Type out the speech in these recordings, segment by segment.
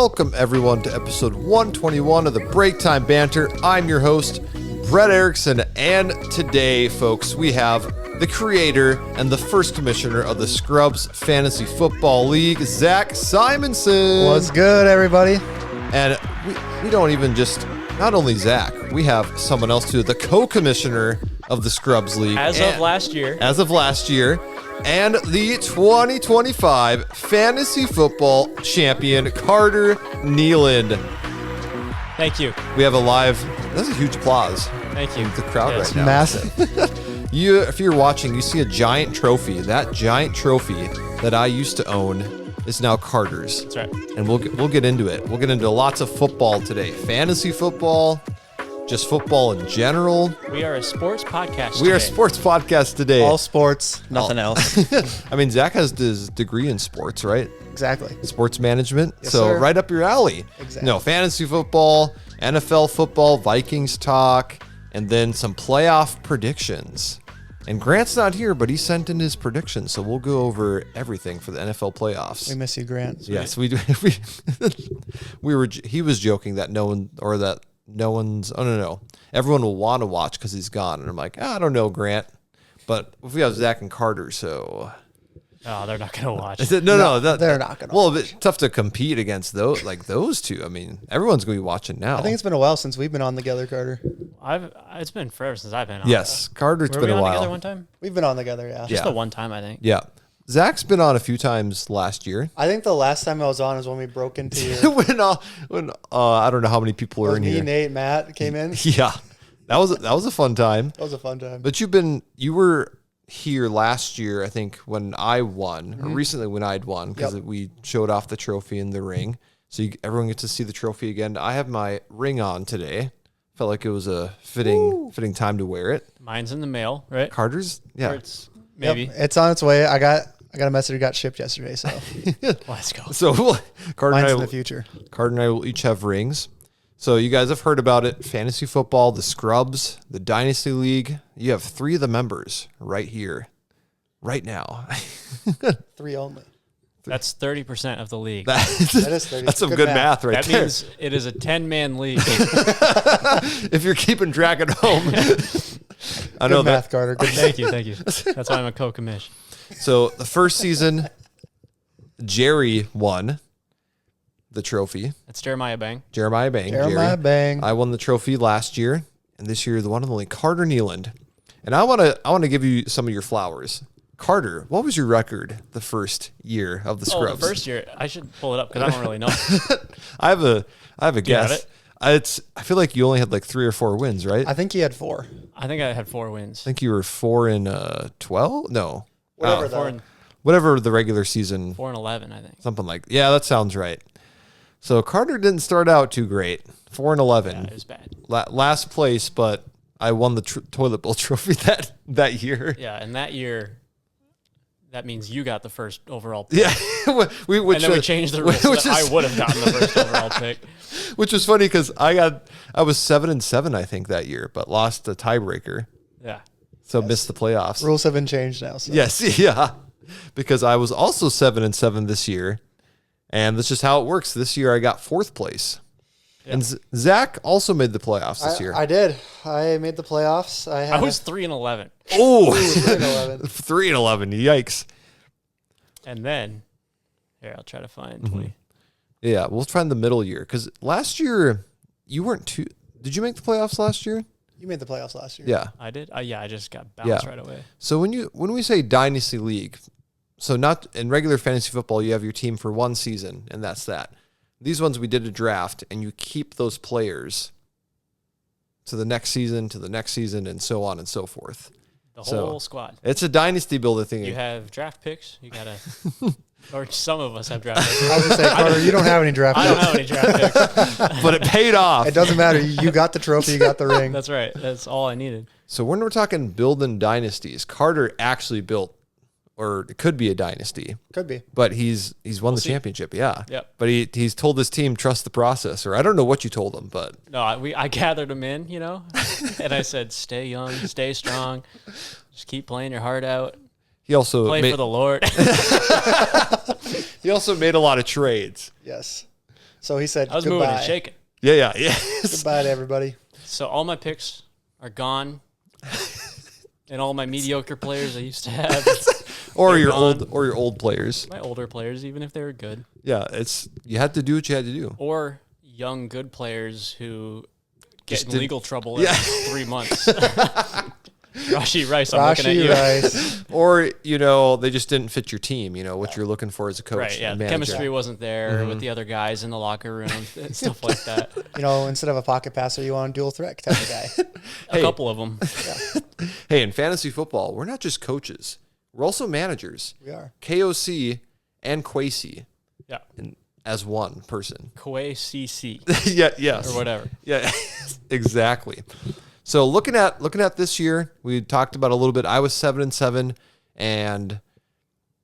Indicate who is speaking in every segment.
Speaker 1: Welcome, everyone, to episode 121 of the Break Time Banter. I'm your host, Brett Erickson, and today, folks, we have the creator and the first commissioner of the Scrubs Fantasy Football League, Zach Simonson.
Speaker 2: What's good, everybody?
Speaker 1: And we don't even just, not only Zach, we have someone else too, the co-commissioner of the Scrubs League.
Speaker 3: As of last year.
Speaker 1: And the 2025 Fantasy Football Champion, Carter Nealand.
Speaker 3: Thank you.
Speaker 1: We have a live, that's a huge applause.
Speaker 3: Thank you.
Speaker 1: The crowd
Speaker 3: Yes.
Speaker 1: right now.
Speaker 2: Massive.
Speaker 1: If you're watching, you see a giant trophy. That giant trophy that I used to own is now Carter's.
Speaker 3: That's right.
Speaker 1: And we'll get into it. We'll get into lots of football today. Fantasy football, just football in general.
Speaker 3: We are a sports podcast
Speaker 1: We are a
Speaker 3: today.
Speaker 1: sports podcast today.
Speaker 2: All sports, nothing else.
Speaker 1: I mean, Zach has his degree in sports, right?
Speaker 2: Exactly.
Speaker 1: Sports management.
Speaker 2: Yes,
Speaker 1: So
Speaker 2: sir.
Speaker 1: right up your alley.
Speaker 2: Exactly.
Speaker 1: No, fantasy football, NFL football, Vikings talk, and then some playoff predictions. And Grant's not here, but he sent in his predictions, so we'll go over everything for the NFL playoffs.
Speaker 2: We miss you, Grant.
Speaker 1: Yes, we do. He was joking that everyone will want to watch because he's gone, and I'm like, I don't know, Grant, but if we have Zach and Carter, so
Speaker 3: Oh, they're not going to watch.
Speaker 1: they're
Speaker 2: not gonna
Speaker 1: Well, it's tough to compete against those two. I mean, everyone's gonna be watching now.
Speaker 2: I think it's been a while since we've been on together, Carter.
Speaker 3: It's been forever since I've been on.
Speaker 1: yes, Carter. It's
Speaker 3: Were
Speaker 1: been
Speaker 3: we
Speaker 1: a
Speaker 3: on
Speaker 1: while.
Speaker 3: together one time?
Speaker 2: We've been on together, yeah.
Speaker 1: Yeah.
Speaker 3: Just the one time, I think.
Speaker 1: Yeah, Zach's been on a few times last year.
Speaker 2: I think the last time I was on is when we broke into your.
Speaker 1: when I don't know how many people were in
Speaker 2: me,
Speaker 1: here.
Speaker 2: Nate, Matt came in.
Speaker 1: Yeah, that was a fun time.
Speaker 2: That was a fun time.
Speaker 1: But you were here last year, I think, when I won, or recently when I'd won, because we showed off the trophy in the ring. So everyone gets to see the trophy again. I have my ring on today. Felt like it was a fitting time to wear it.
Speaker 3: Mine's in the mail, right?
Speaker 1: Carter's,
Speaker 3: Or
Speaker 1: yeah.
Speaker 3: it's maybe.
Speaker 2: Yep, it's on its way. I got a message that got shipped yesterday, so
Speaker 3: Let's go.
Speaker 1: So Carter
Speaker 2: mine's in
Speaker 1: and
Speaker 2: the future.
Speaker 1: Carter and I will each have rings. So you guys have heard about it. Fantasy football, the Scrubs, the Dynasty League. You have 3 of the members right here, right now.
Speaker 2: 3 only.
Speaker 3: That's 30% of the league.
Speaker 2: That is 30.
Speaker 1: That's some good math right
Speaker 3: That
Speaker 1: there.
Speaker 3: means it is a 10-man league.
Speaker 1: If you're keeping track at home. I know
Speaker 2: Good math, Carter. Good math.
Speaker 3: Thank you. That's why I'm a co-commish.
Speaker 1: So the first season, Jerry won the trophy.
Speaker 3: That's Jeremiah Bang.
Speaker 1: Jeremiah Bang.
Speaker 2: Jeremiah
Speaker 1: Jerry.
Speaker 2: Bang.
Speaker 1: I won the trophy last year, and this year the one and only Carter Nealand. And I want to give you some of your flowers. Carter, what was your record the first year of the Scrubs?
Speaker 3: Oh, the first year. I should pull it up because I don't really know.
Speaker 1: I have a
Speaker 3: you
Speaker 1: guess.
Speaker 3: have it?
Speaker 1: I feel like you only had like 3 or 4 wins, right?
Speaker 2: I think he had 4.
Speaker 3: I think I had 4 wins.
Speaker 1: I think you were 4 in 12. No,
Speaker 2: Whatever,
Speaker 3: Four
Speaker 2: though.
Speaker 3: and,
Speaker 1: whatever the regular season.
Speaker 3: 4 and 11, I think.
Speaker 1: Something like, yeah, that sounds right. So Carter didn't start out too great. 4 and 11.
Speaker 3: Yeah, it was bad.
Speaker 1: Last place, but I won the toilet bowl trophy that year.
Speaker 3: Yeah, and that year, that means you got the first overall pick.
Speaker 1: Yeah,
Speaker 3: And then we changed the rules so that I would have gotten the first overall pick.
Speaker 1: which was funny because I was 7-7 I think that year, but lost the tiebreaker,
Speaker 3: Yeah.
Speaker 1: so missed the playoffs.
Speaker 2: Rules have been changed now. So.
Speaker 1: Yes, yeah, because I was also 7-7 this year, and that's just how it works. This year I got 4th place, and Zach also made the playoffs this year.
Speaker 2: I did. I made the playoffs. I
Speaker 3: was 3 and 11.
Speaker 1: Oh,
Speaker 2: 3-11.
Speaker 1: 3-11, yikes!
Speaker 3: And then, here, I'll try to find
Speaker 1: Mm-hmm.
Speaker 3: 20.
Speaker 1: Yeah, we'll find the middle year because last year you weren't too. Did you make the playoffs last year?
Speaker 2: You made the playoffs last year.
Speaker 1: Yeah.
Speaker 3: I did? Yeah, I just got bounced
Speaker 1: Yeah.
Speaker 3: right away.
Speaker 1: So when we say dynasty league, so not in regular fantasy football, you have your team for one season and that's that. These ones we did a draft and you keep those players to the next season, and so on and so forth.
Speaker 3: The
Speaker 1: So-
Speaker 3: whole squad.
Speaker 1: It's a dynasty builder thing.
Speaker 3: You have draft picks. You got to, or some of us have draft picks.
Speaker 2: I was going to say, Carter, you don't have any draft
Speaker 3: I don't
Speaker 2: picks.
Speaker 3: have any draft picks.
Speaker 1: but it paid off.
Speaker 2: It doesn't matter. You got the trophy. You got the ring.
Speaker 3: That's right. That's all I needed.
Speaker 1: So when we're talking building dynasties, Carter actually built, or it could be a dynasty,
Speaker 2: Could be.
Speaker 1: but he's won the
Speaker 3: see.
Speaker 1: championship. Yeah.
Speaker 3: Yep.
Speaker 1: But he's told his team, trust the process, or I don't know what you told him, but
Speaker 3: No, I gathered them in, and I said, stay young, stay strong, just keep playing your heart out,
Speaker 1: he also
Speaker 3: play
Speaker 1: made,
Speaker 3: for the Lord.
Speaker 1: he also made a lot of trades.
Speaker 2: Yes. So he said
Speaker 3: I was
Speaker 2: goodbye.
Speaker 3: moving and shaking.
Speaker 1: Yeah.
Speaker 2: Goodbye to everybody.
Speaker 3: So all my picks are gone, and all my mediocre players I used to have,
Speaker 1: or
Speaker 3: they're
Speaker 1: your
Speaker 3: gone.
Speaker 1: old players.
Speaker 3: My older players, even if they were good,
Speaker 1: Yeah, you had to do what you had to do.
Speaker 3: or young good players who get in
Speaker 1: didn't-
Speaker 3: legal trouble every 3 months. Rashi Rice, I'm looking at
Speaker 2: Rashi
Speaker 3: you.
Speaker 2: Rice.
Speaker 1: Or, they just didn't fit your team, what you're looking for as a coach.
Speaker 3: Right, yeah.
Speaker 1: and
Speaker 3: The
Speaker 1: manager.
Speaker 3: chemistry wasn't there with the other guys in the locker room, and stuff like that.
Speaker 2: Instead of a pocket passer, you want a dual threat type of guy.
Speaker 3: A couple of them.
Speaker 1: Hey, in fantasy football, we're not just coaches. We're also managers.
Speaker 2: We are.
Speaker 1: KOC and Kwesi
Speaker 3: Yeah.
Speaker 1: as one person.
Speaker 3: Kawhi CC
Speaker 1: Yeah, yes.
Speaker 3: or whatever.
Speaker 1: Yeah, exactly. So looking at this year, we talked about a little bit. I was 7-7 and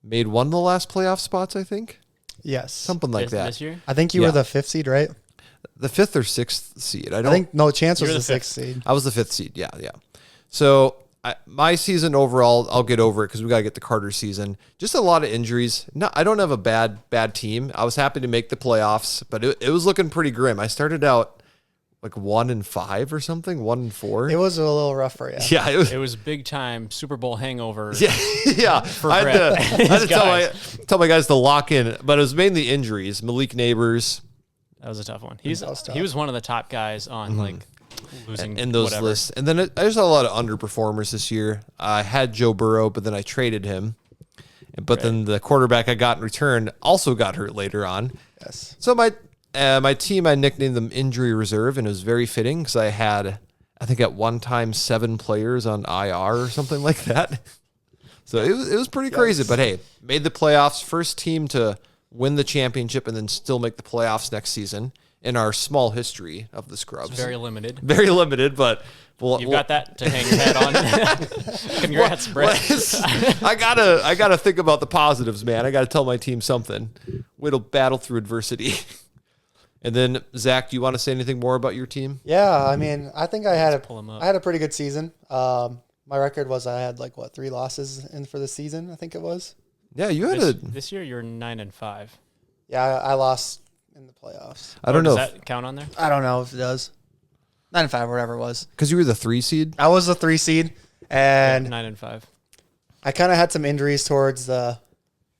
Speaker 1: made one of the last playoff spots, I think.
Speaker 2: Yes.
Speaker 1: Something like that.
Speaker 3: This year?
Speaker 2: I think you
Speaker 1: Yeah.
Speaker 2: were the 5th seed, right?
Speaker 1: The 5th or 6th seed.
Speaker 2: I think no. Chance was
Speaker 3: You're
Speaker 2: the
Speaker 3: the
Speaker 2: 6th seed.
Speaker 1: I was the 5th seed. Yeah. So my season overall, I'll get over it because we got to get the Carter season. Just a lot of injuries. No, I don't have a bad team. I was happy to make the playoffs, but it was looking pretty grim. I started out like 1-5 or something, 1-4.
Speaker 2: It was a little rough for you.
Speaker 1: Yeah,
Speaker 3: It was big time Super Bowl hangover.
Speaker 1: Yeah. I had to tell my guys to lock in, but it was mainly injuries. Malik Neighbors
Speaker 3: That was a tough one.
Speaker 2: That was tough.
Speaker 3: He was one of the top guys on like losing
Speaker 1: in those
Speaker 3: whatever.
Speaker 1: lists. And then I just had a lot of underperformers this year. I had Joe Burrow, but then I traded him. But then the quarterback I got in return also got hurt later on.
Speaker 2: Yes.
Speaker 1: So my team, I nicknamed them Injury Reserve, and it was very fitting because I had, I think at one time, 7 players on IR or something like that. So it was pretty crazy. But hey, made the playoffs, first team to win the championship and then still make the playoffs next season in our small history of the Scrubs.
Speaker 3: Very limited.
Speaker 1: Very limited, but
Speaker 3: You've got that to hang your hat on. Congrats, Brett.
Speaker 1: I gotta think about the positives, man. I gotta tell my team something. Way to battle through adversity. And then Zach, do you want to say anything more about your team?
Speaker 2: Yeah, I mean, I think I had
Speaker 3: pull 'em up.
Speaker 2: I had a pretty good season. My record was I had 3 losses in for the season. I think it was.
Speaker 1: Yeah, you had
Speaker 3: This year you're 9-5.
Speaker 2: Yeah, I lost in the playoffs.
Speaker 1: I don't know
Speaker 3: Does that count on there?
Speaker 2: I don't know if it does. 9-5 or whatever it was.
Speaker 1: because you were the 3 seed.
Speaker 2: I was the 3 seed, and
Speaker 3: 9-5.
Speaker 2: I kind of had some injuries towards the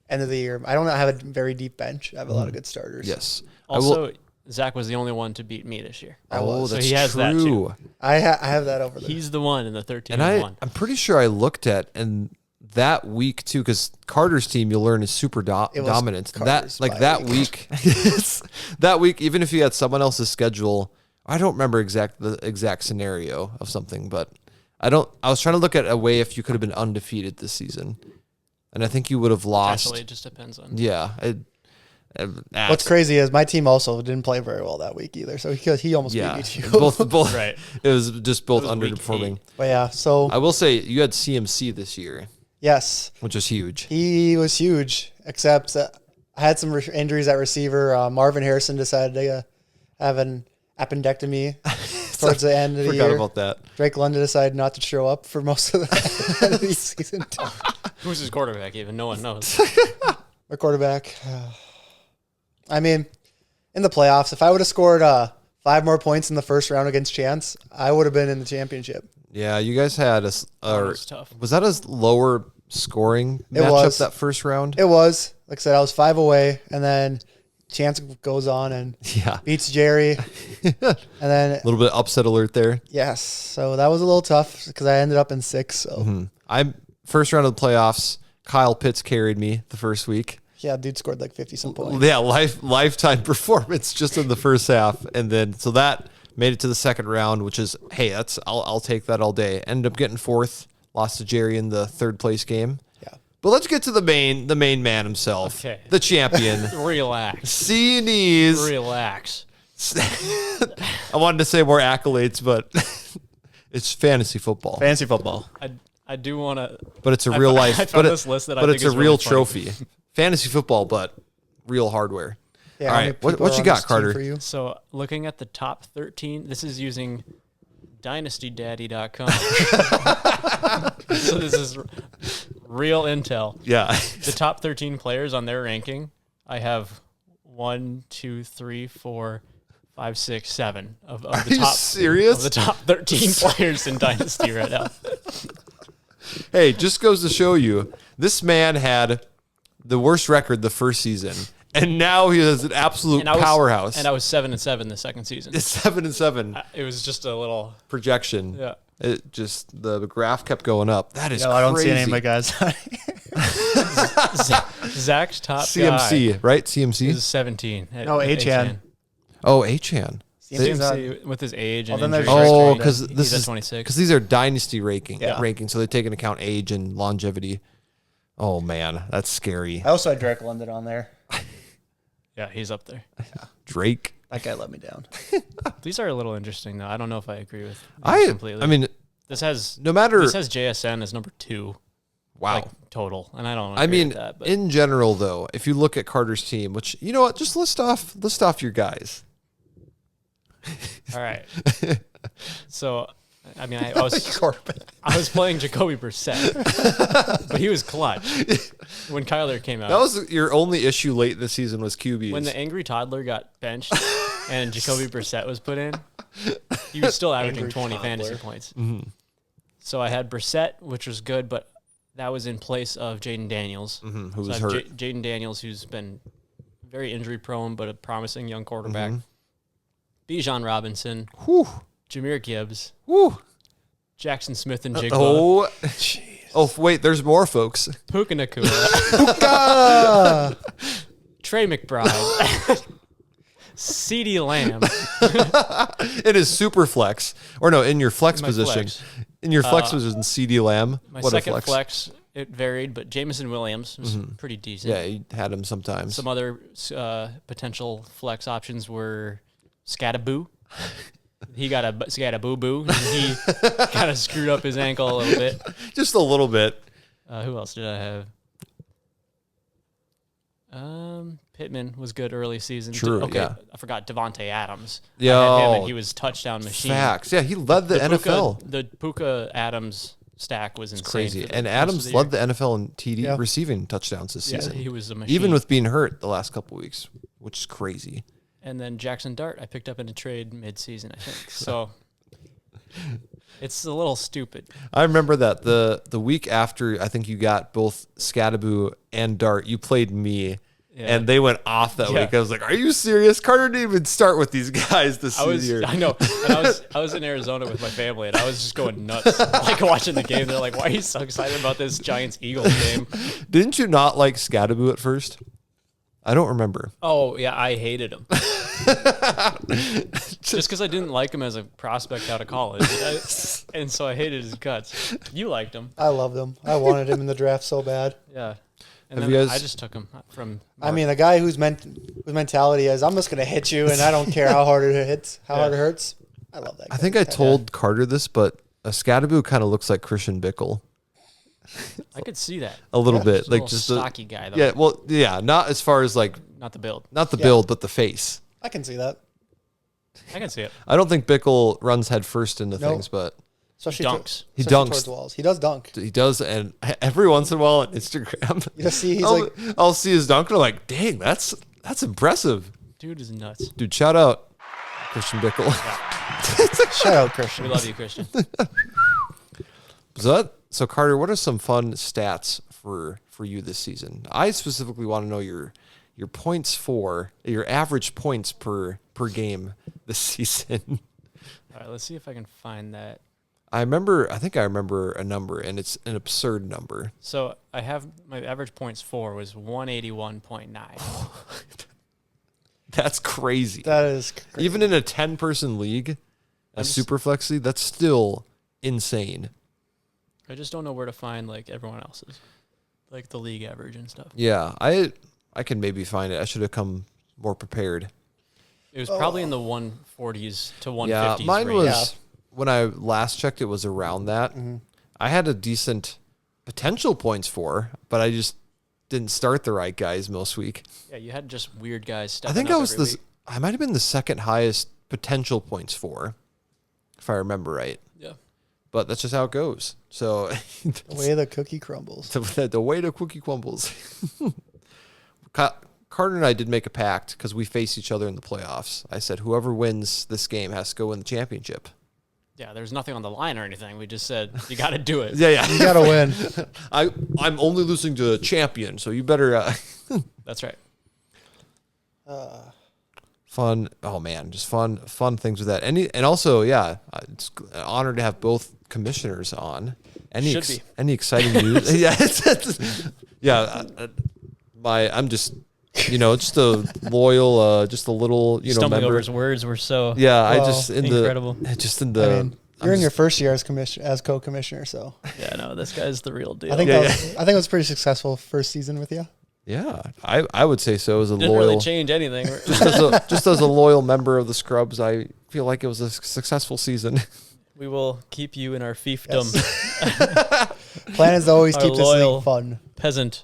Speaker 2: end of the year. I don't have a very deep bench. I have a lot of good starters.
Speaker 1: Yes.
Speaker 3: Also, Zach was the only one to beat me this year.
Speaker 1: Oh,
Speaker 3: So
Speaker 1: that's
Speaker 3: he has that
Speaker 1: true.
Speaker 3: too.
Speaker 2: I have that over there.
Speaker 3: He's the one in the 13-1.
Speaker 1: And I'm pretty sure I looked at and that week too, because Carter's team you'll learn is super
Speaker 2: It was
Speaker 1: dominant.
Speaker 2: Carter's bye
Speaker 1: That
Speaker 2: week.
Speaker 1: that week, even if you had someone else's schedule, I don't remember the exact scenario of something, but I was trying to look at a way if you could have been undefeated this season, and I think you would have lost.
Speaker 3: Actually, it just depends on.
Speaker 1: Yeah.
Speaker 2: What's crazy is my team also didn't play very well that week either. So he almost beat me too.
Speaker 1: both
Speaker 3: Right.
Speaker 1: It was just both
Speaker 3: It was week
Speaker 1: underperforming.
Speaker 3: 8.
Speaker 2: But yeah, so
Speaker 1: I will say you had CMC this year,
Speaker 2: yes,
Speaker 1: which was huge.
Speaker 2: he was huge. Except I had some injuries at receiver. Marvin Harrison decided to have an appendectomy towards the end of the
Speaker 1: Forgot
Speaker 2: year.
Speaker 1: about that.
Speaker 2: Drake London decided not to show up for most of the end of the season.
Speaker 3: Who's his quarterback even? No one knows.
Speaker 2: My quarterback. I mean, in the playoffs, if I would have scored 5 more points in the first round against Chance, I would have been in the championship.
Speaker 1: Yeah, you guys had
Speaker 3: That
Speaker 1: a
Speaker 3: was tough.
Speaker 1: was that a lower scoring
Speaker 2: It
Speaker 1: matchup
Speaker 2: was.
Speaker 1: that first round?
Speaker 2: It was. Like I said, I was 5 away, and then Chance goes on and
Speaker 1: Yeah,
Speaker 2: beats Jerry. And then,
Speaker 1: a little bit upset alert there.
Speaker 2: yes, so that was a little tough because I ended up in 6. So,
Speaker 1: I'm first round of the playoffs. Kyle Pitts carried me the first week.
Speaker 2: yeah, dude scored like 50-some points.
Speaker 1: Yeah, lifetime performance just in the first half, and then so that made it to the second round, which is hey, I'll take that all day. Ended up getting 4th, lost to Jerry in the 3rd place game.
Speaker 2: Yeah.
Speaker 1: But let's get to the main man himself,
Speaker 3: Okay.
Speaker 1: the champion.
Speaker 3: Relax.
Speaker 1: See knees.
Speaker 3: Relax.
Speaker 1: I wanted to say more accolades, but it's fantasy football.
Speaker 2: Fantasy football.
Speaker 3: I do want to.
Speaker 1: But it's a real life.
Speaker 3: I found this list that I
Speaker 1: but
Speaker 3: think
Speaker 1: it's a
Speaker 3: is
Speaker 1: real
Speaker 3: really funny.
Speaker 1: trophy. Fantasy football, but real hardware.
Speaker 2: Yeah,
Speaker 1: All
Speaker 2: how many
Speaker 1: right, what
Speaker 2: people
Speaker 1: you
Speaker 2: are on
Speaker 1: got,
Speaker 2: this team
Speaker 1: Carter?
Speaker 2: For you?
Speaker 3: So looking at the top 13, this is using dynastydaddy.com. So this is real intel.
Speaker 1: Yeah.
Speaker 3: The top 13 players on their ranking, I have 1, 2, 3, 4, 5, 6, 7 of the
Speaker 1: Are you
Speaker 3: top
Speaker 1: serious?
Speaker 3: of the top 13 players in Dynasty right now.
Speaker 1: Hey, just goes to show you, this man had the worst record the first season, and now he is an absolute powerhouse.
Speaker 3: And I was 7-7 the second season.
Speaker 1: It's 7-7
Speaker 3: It was just a little
Speaker 1: projection.
Speaker 3: yeah.
Speaker 1: It just the graph kept going up. That is
Speaker 2: No,
Speaker 1: crazy.
Speaker 2: I don't see any of my guys.
Speaker 3: Zach's top
Speaker 1: CMC,
Speaker 3: guy
Speaker 1: right? CMC.
Speaker 3: is 17.
Speaker 2: No, Achan.
Speaker 1: Oh, Achan.
Speaker 3: CMC with his age and
Speaker 2: Well, then
Speaker 3: injury
Speaker 2: there's-
Speaker 1: Oh,
Speaker 2: Right.
Speaker 1: because
Speaker 3: he's
Speaker 1: this
Speaker 3: at
Speaker 1: is
Speaker 3: 26.
Speaker 1: because these are dynasty
Speaker 2: Yeah.
Speaker 1: rankings, so they take into account age and longevity. Oh man, that's scary.
Speaker 2: I also had Drake London on there.
Speaker 3: Yeah, he's up there.
Speaker 1: Drake.
Speaker 2: That guy let me down.
Speaker 3: These are a little interesting though. I don't know if I agree with these
Speaker 1: I
Speaker 3: completely.
Speaker 1: mean,
Speaker 3: this has
Speaker 1: no matter.
Speaker 3: JSN as number 2
Speaker 1: Wow.
Speaker 3: like total, and I don't.
Speaker 1: I
Speaker 3: agree
Speaker 1: mean,
Speaker 3: with that, but
Speaker 1: in general, though, if you look at Carter's team, which you know what, just list off your guys.
Speaker 3: all right. So, I mean, I was playing Jacoby Brissett, but he was clutch when Kyler came out.
Speaker 1: That was your only issue late in the season was QBs.
Speaker 3: When the angry toddler got benched and Jacoby Brissett was put in, he was still averaging
Speaker 2: Angry
Speaker 3: 20
Speaker 2: toddler.
Speaker 3: fantasy points. So I had Brissett, which was good, but that was in place of Jaden Daniels.
Speaker 1: who
Speaker 3: So I
Speaker 1: was
Speaker 3: have
Speaker 1: hurt.
Speaker 3: Jaden Daniels, who's been very injury prone, but a promising young quarterback. Bijan Robinson,
Speaker 1: Whew.
Speaker 3: Jahmyr Gibbs,
Speaker 1: Whew.
Speaker 3: Jackson Smith and Jigba,
Speaker 1: Oh, oh, wait, there's more, folks.
Speaker 3: Puka Nakua,
Speaker 2: Ah,
Speaker 3: Trey McBride, CeeDee Lamb.
Speaker 1: It is super flex, or no, in your flex
Speaker 3: My
Speaker 1: position.
Speaker 3: flex.
Speaker 1: In your flex position, CD Lamb.
Speaker 3: My
Speaker 1: What
Speaker 3: second
Speaker 1: a flex.
Speaker 3: it varied, but Jameson Williams was pretty decent.
Speaker 1: Yeah, you had him sometimes.
Speaker 3: Some other potential flex options were Scattaboo. He got a boo-boo. And he kind of screwed up his ankle a little bit.
Speaker 1: Just a little bit.
Speaker 3: Who else did I have? Pittman was good early season.
Speaker 1: True,
Speaker 3: Okay,
Speaker 1: yeah.
Speaker 3: I forgot Devontae Adams.
Speaker 1: Yo,
Speaker 3: I had him, and he was touchdown machine.
Speaker 1: Facts. Yeah, he led the NFL.
Speaker 3: The Puka Adams stack was insane.
Speaker 1: Crazy.
Speaker 3: for the
Speaker 1: And
Speaker 3: rest of
Speaker 1: Adams
Speaker 3: the
Speaker 1: led
Speaker 3: year.
Speaker 1: the NFL in TD
Speaker 2: Yeah.
Speaker 1: receiving touchdowns this
Speaker 3: Yeah,
Speaker 1: season.
Speaker 3: he was a machine.
Speaker 1: Even with being hurt the last couple weeks, which is crazy.
Speaker 3: And then Jackson Dart, I picked up in a trade mid-season, I think. So it's a little stupid.
Speaker 1: I remember that the week after I think you got both Scattaboo and Dart, you played me.
Speaker 3: Yeah.
Speaker 1: And they went off that
Speaker 3: Yeah.
Speaker 1: week. I was like, "Are you serious? Carter didn't even start with these guys this year."
Speaker 3: I know. And I was in Arizona with my family, and I was just going nuts, like watching the game. They're like, "Why are you so excited about this Giants Eagles game?"
Speaker 1: Didn't you not like Scattaboo at first? I don't remember.
Speaker 3: Oh yeah, I hated him. Just because I didn't like him as a prospect out of college, and so I hated his guts. You liked him,
Speaker 2: I loved him. I wanted him in the draft so bad.
Speaker 3: yeah. And
Speaker 1: Have
Speaker 3: then
Speaker 1: you guys-
Speaker 3: I just took him from.
Speaker 2: I mean, a guy whose mentality is, I'm just going to hit you, and I don't care how hard it hits, how hard it hurts. I love that guy.
Speaker 1: I think I told Carter this, but a Scattaboo kind of looks like Christian Bickle
Speaker 3: I could see that.
Speaker 1: a little bit,
Speaker 3: He's a
Speaker 1: like
Speaker 3: little
Speaker 1: just
Speaker 3: stocky guy though.
Speaker 1: yeah. Well, yeah, not as far as like
Speaker 3: Not the build.
Speaker 1: not the
Speaker 2: Yeah.
Speaker 1: build, but the face.
Speaker 2: I can see that.
Speaker 3: I can see it.
Speaker 1: I don't think Bickle runs head first into
Speaker 2: Nope.
Speaker 1: things, but
Speaker 2: Especially
Speaker 3: Dunks.
Speaker 1: He
Speaker 2: especially
Speaker 1: dunks.
Speaker 2: towards walls. He does dunk.
Speaker 1: he does. And every once in a while on Instagram,
Speaker 2: You just see he's
Speaker 1: I'll,
Speaker 2: like,
Speaker 1: I'll see his dunk and I'm like, dang, that's impressive,
Speaker 3: Dude is nuts.
Speaker 1: dude. Shout out Christian Bickle.
Speaker 2: shout out
Speaker 3: We
Speaker 2: Christian.
Speaker 3: love you, Christian.
Speaker 1: So Carter, what are some fun stats for you this season? I specifically want to know your points for your average points per game this season.
Speaker 3: All right, let's see if I can find that.
Speaker 1: I think I remember a number, and it's an absurd number.
Speaker 3: So I have my average points for was 181.9.
Speaker 1: That's crazy.
Speaker 2: That is crazy.
Speaker 1: Even in a 10-person league, a Superflex league, that's still insane.
Speaker 3: I just don't know where to find like everyone else's, like the league average and stuff.
Speaker 1: Yeah, I can maybe find it. I should have come more prepared.
Speaker 3: It was probably in the 140s to 150s.
Speaker 1: Yeah, mine
Speaker 3: range.
Speaker 1: was when I last checked. It was around that.
Speaker 2: Mm-hmm.
Speaker 1: I had a decent potential points for, but I just didn't start the right guys most week.
Speaker 3: Yeah, you had just weird guys.
Speaker 1: I
Speaker 3: Stepping
Speaker 1: think
Speaker 3: up
Speaker 1: I was
Speaker 3: every
Speaker 1: this.
Speaker 3: week.
Speaker 1: I might have been the second highest potential points for, if I remember right.
Speaker 3: Yeah.
Speaker 1: But that's just how it goes. So
Speaker 2: The way the cookie crumbles.
Speaker 1: the way the cookie crumbles. Carter and I did make a pact because we face each other in the playoffs. I said whoever wins this game has to go win the championship.
Speaker 3: Yeah, there's nothing on the line or anything. We just said you got to do it.
Speaker 1: Yeah.
Speaker 2: You got to win.
Speaker 1: I'm only losing to a champion, so you better.
Speaker 3: That's right.
Speaker 1: Fun. Oh man, just fun things with that. And also, yeah, it's an honor to have both commissioners on. Any exciting news? Yeah, I'm just, just a loyal, just a little,
Speaker 4: Stumbling
Speaker 1: member.
Speaker 4: over his words were so
Speaker 1: incredible.
Speaker 2: You're in your first year as co-commissioner, so
Speaker 4: yeah, no, this guy's the real deal.
Speaker 2: I think it was pretty successful first season with you.
Speaker 1: Yeah, I would say so. As a
Speaker 3: Didn't
Speaker 1: loyal,
Speaker 3: really change anything.
Speaker 1: just as a loyal member of the Scrubs, I feel like it was a successful season.
Speaker 4: We will keep you in our fiefdom.
Speaker 2: Yes. Plan is to always keep this thing fun.
Speaker 4: Peasant.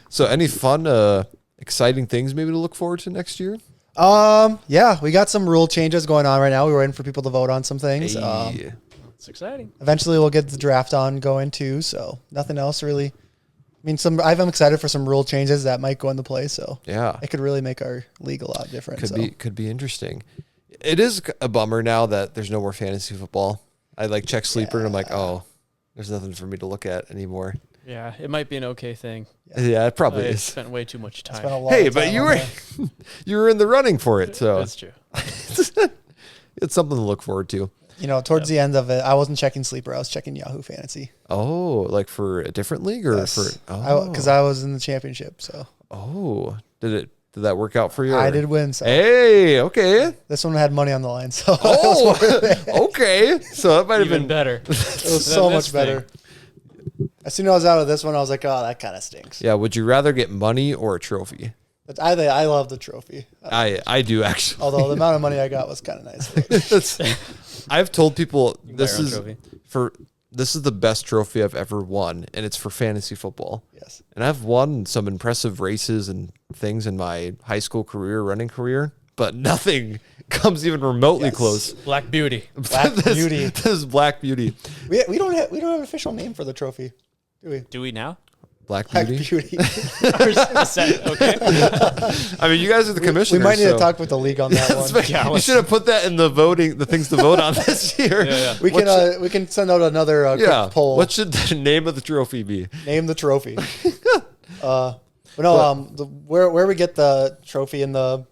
Speaker 1: So, any fun, exciting things maybe to look forward to next year?
Speaker 2: Yeah, we got some rule changes going on right now. We're waiting for people to vote on some things.
Speaker 1: Hey.
Speaker 3: It's exciting.
Speaker 2: Eventually, we'll get the draft on going too. So nothing else really. I mean, I'm excited for some rule changes that might go into play. So
Speaker 1: yeah,
Speaker 2: it could really make our league a lot different.
Speaker 1: Could be interesting. It is a bummer now that there's no more fantasy football. I check Sleeper and I'm like, oh, there's nothing for me to look at anymore.
Speaker 3: Yeah, it might be an okay thing.
Speaker 1: Yeah, it probably
Speaker 3: I
Speaker 1: is.
Speaker 3: spent way too much time.
Speaker 1: Hey, but you were in the running for it, so
Speaker 3: That's true.
Speaker 1: It's something to look forward to.
Speaker 2: Towards the end of it, I wasn't checking Sleeper. I was checking Yahoo Fantasy.
Speaker 1: Oh, like for a different league or
Speaker 2: because I was in the championship. So.
Speaker 1: Oh, did that work out for you?
Speaker 2: I did win. So.
Speaker 1: Hey, okay.
Speaker 2: This one had money on the line, so.
Speaker 1: Okay. So that might have been
Speaker 3: better.
Speaker 2: It was so much better. As soon as I was out of this one, I was like, oh, that kind of stinks.
Speaker 1: Yeah. Would you rather get money or a trophy?
Speaker 2: I love the trophy.
Speaker 1: I do actually.
Speaker 2: Although the amount of money I got was kind of nice.
Speaker 1: I've told people this is
Speaker 4: trophy.
Speaker 1: the best trophy I've ever won, and it's for fantasy football.
Speaker 2: Yes.
Speaker 1: And I've won some impressive races and things in my high school career, running career, but nothing comes even remotely close.
Speaker 3: Black Beauty.
Speaker 2: Black Beauty.
Speaker 1: This is Black Beauty.
Speaker 2: We don't have an official name for the trophy, do we?
Speaker 3: Do we now?
Speaker 1: Black
Speaker 2: Black
Speaker 1: Beauty.
Speaker 2: Beauty.
Speaker 3: Okay.
Speaker 1: I mean, you guys are the commissioners.
Speaker 2: We might need
Speaker 1: so.
Speaker 2: to talk with the league on that one.
Speaker 3: Yeah,
Speaker 1: You should have put that in the things to vote on this year.
Speaker 3: Yeah.
Speaker 2: We can send out another quick poll.
Speaker 1: What should the name of the trophy be?
Speaker 2: Name the trophy. But no, where we get the trophy and the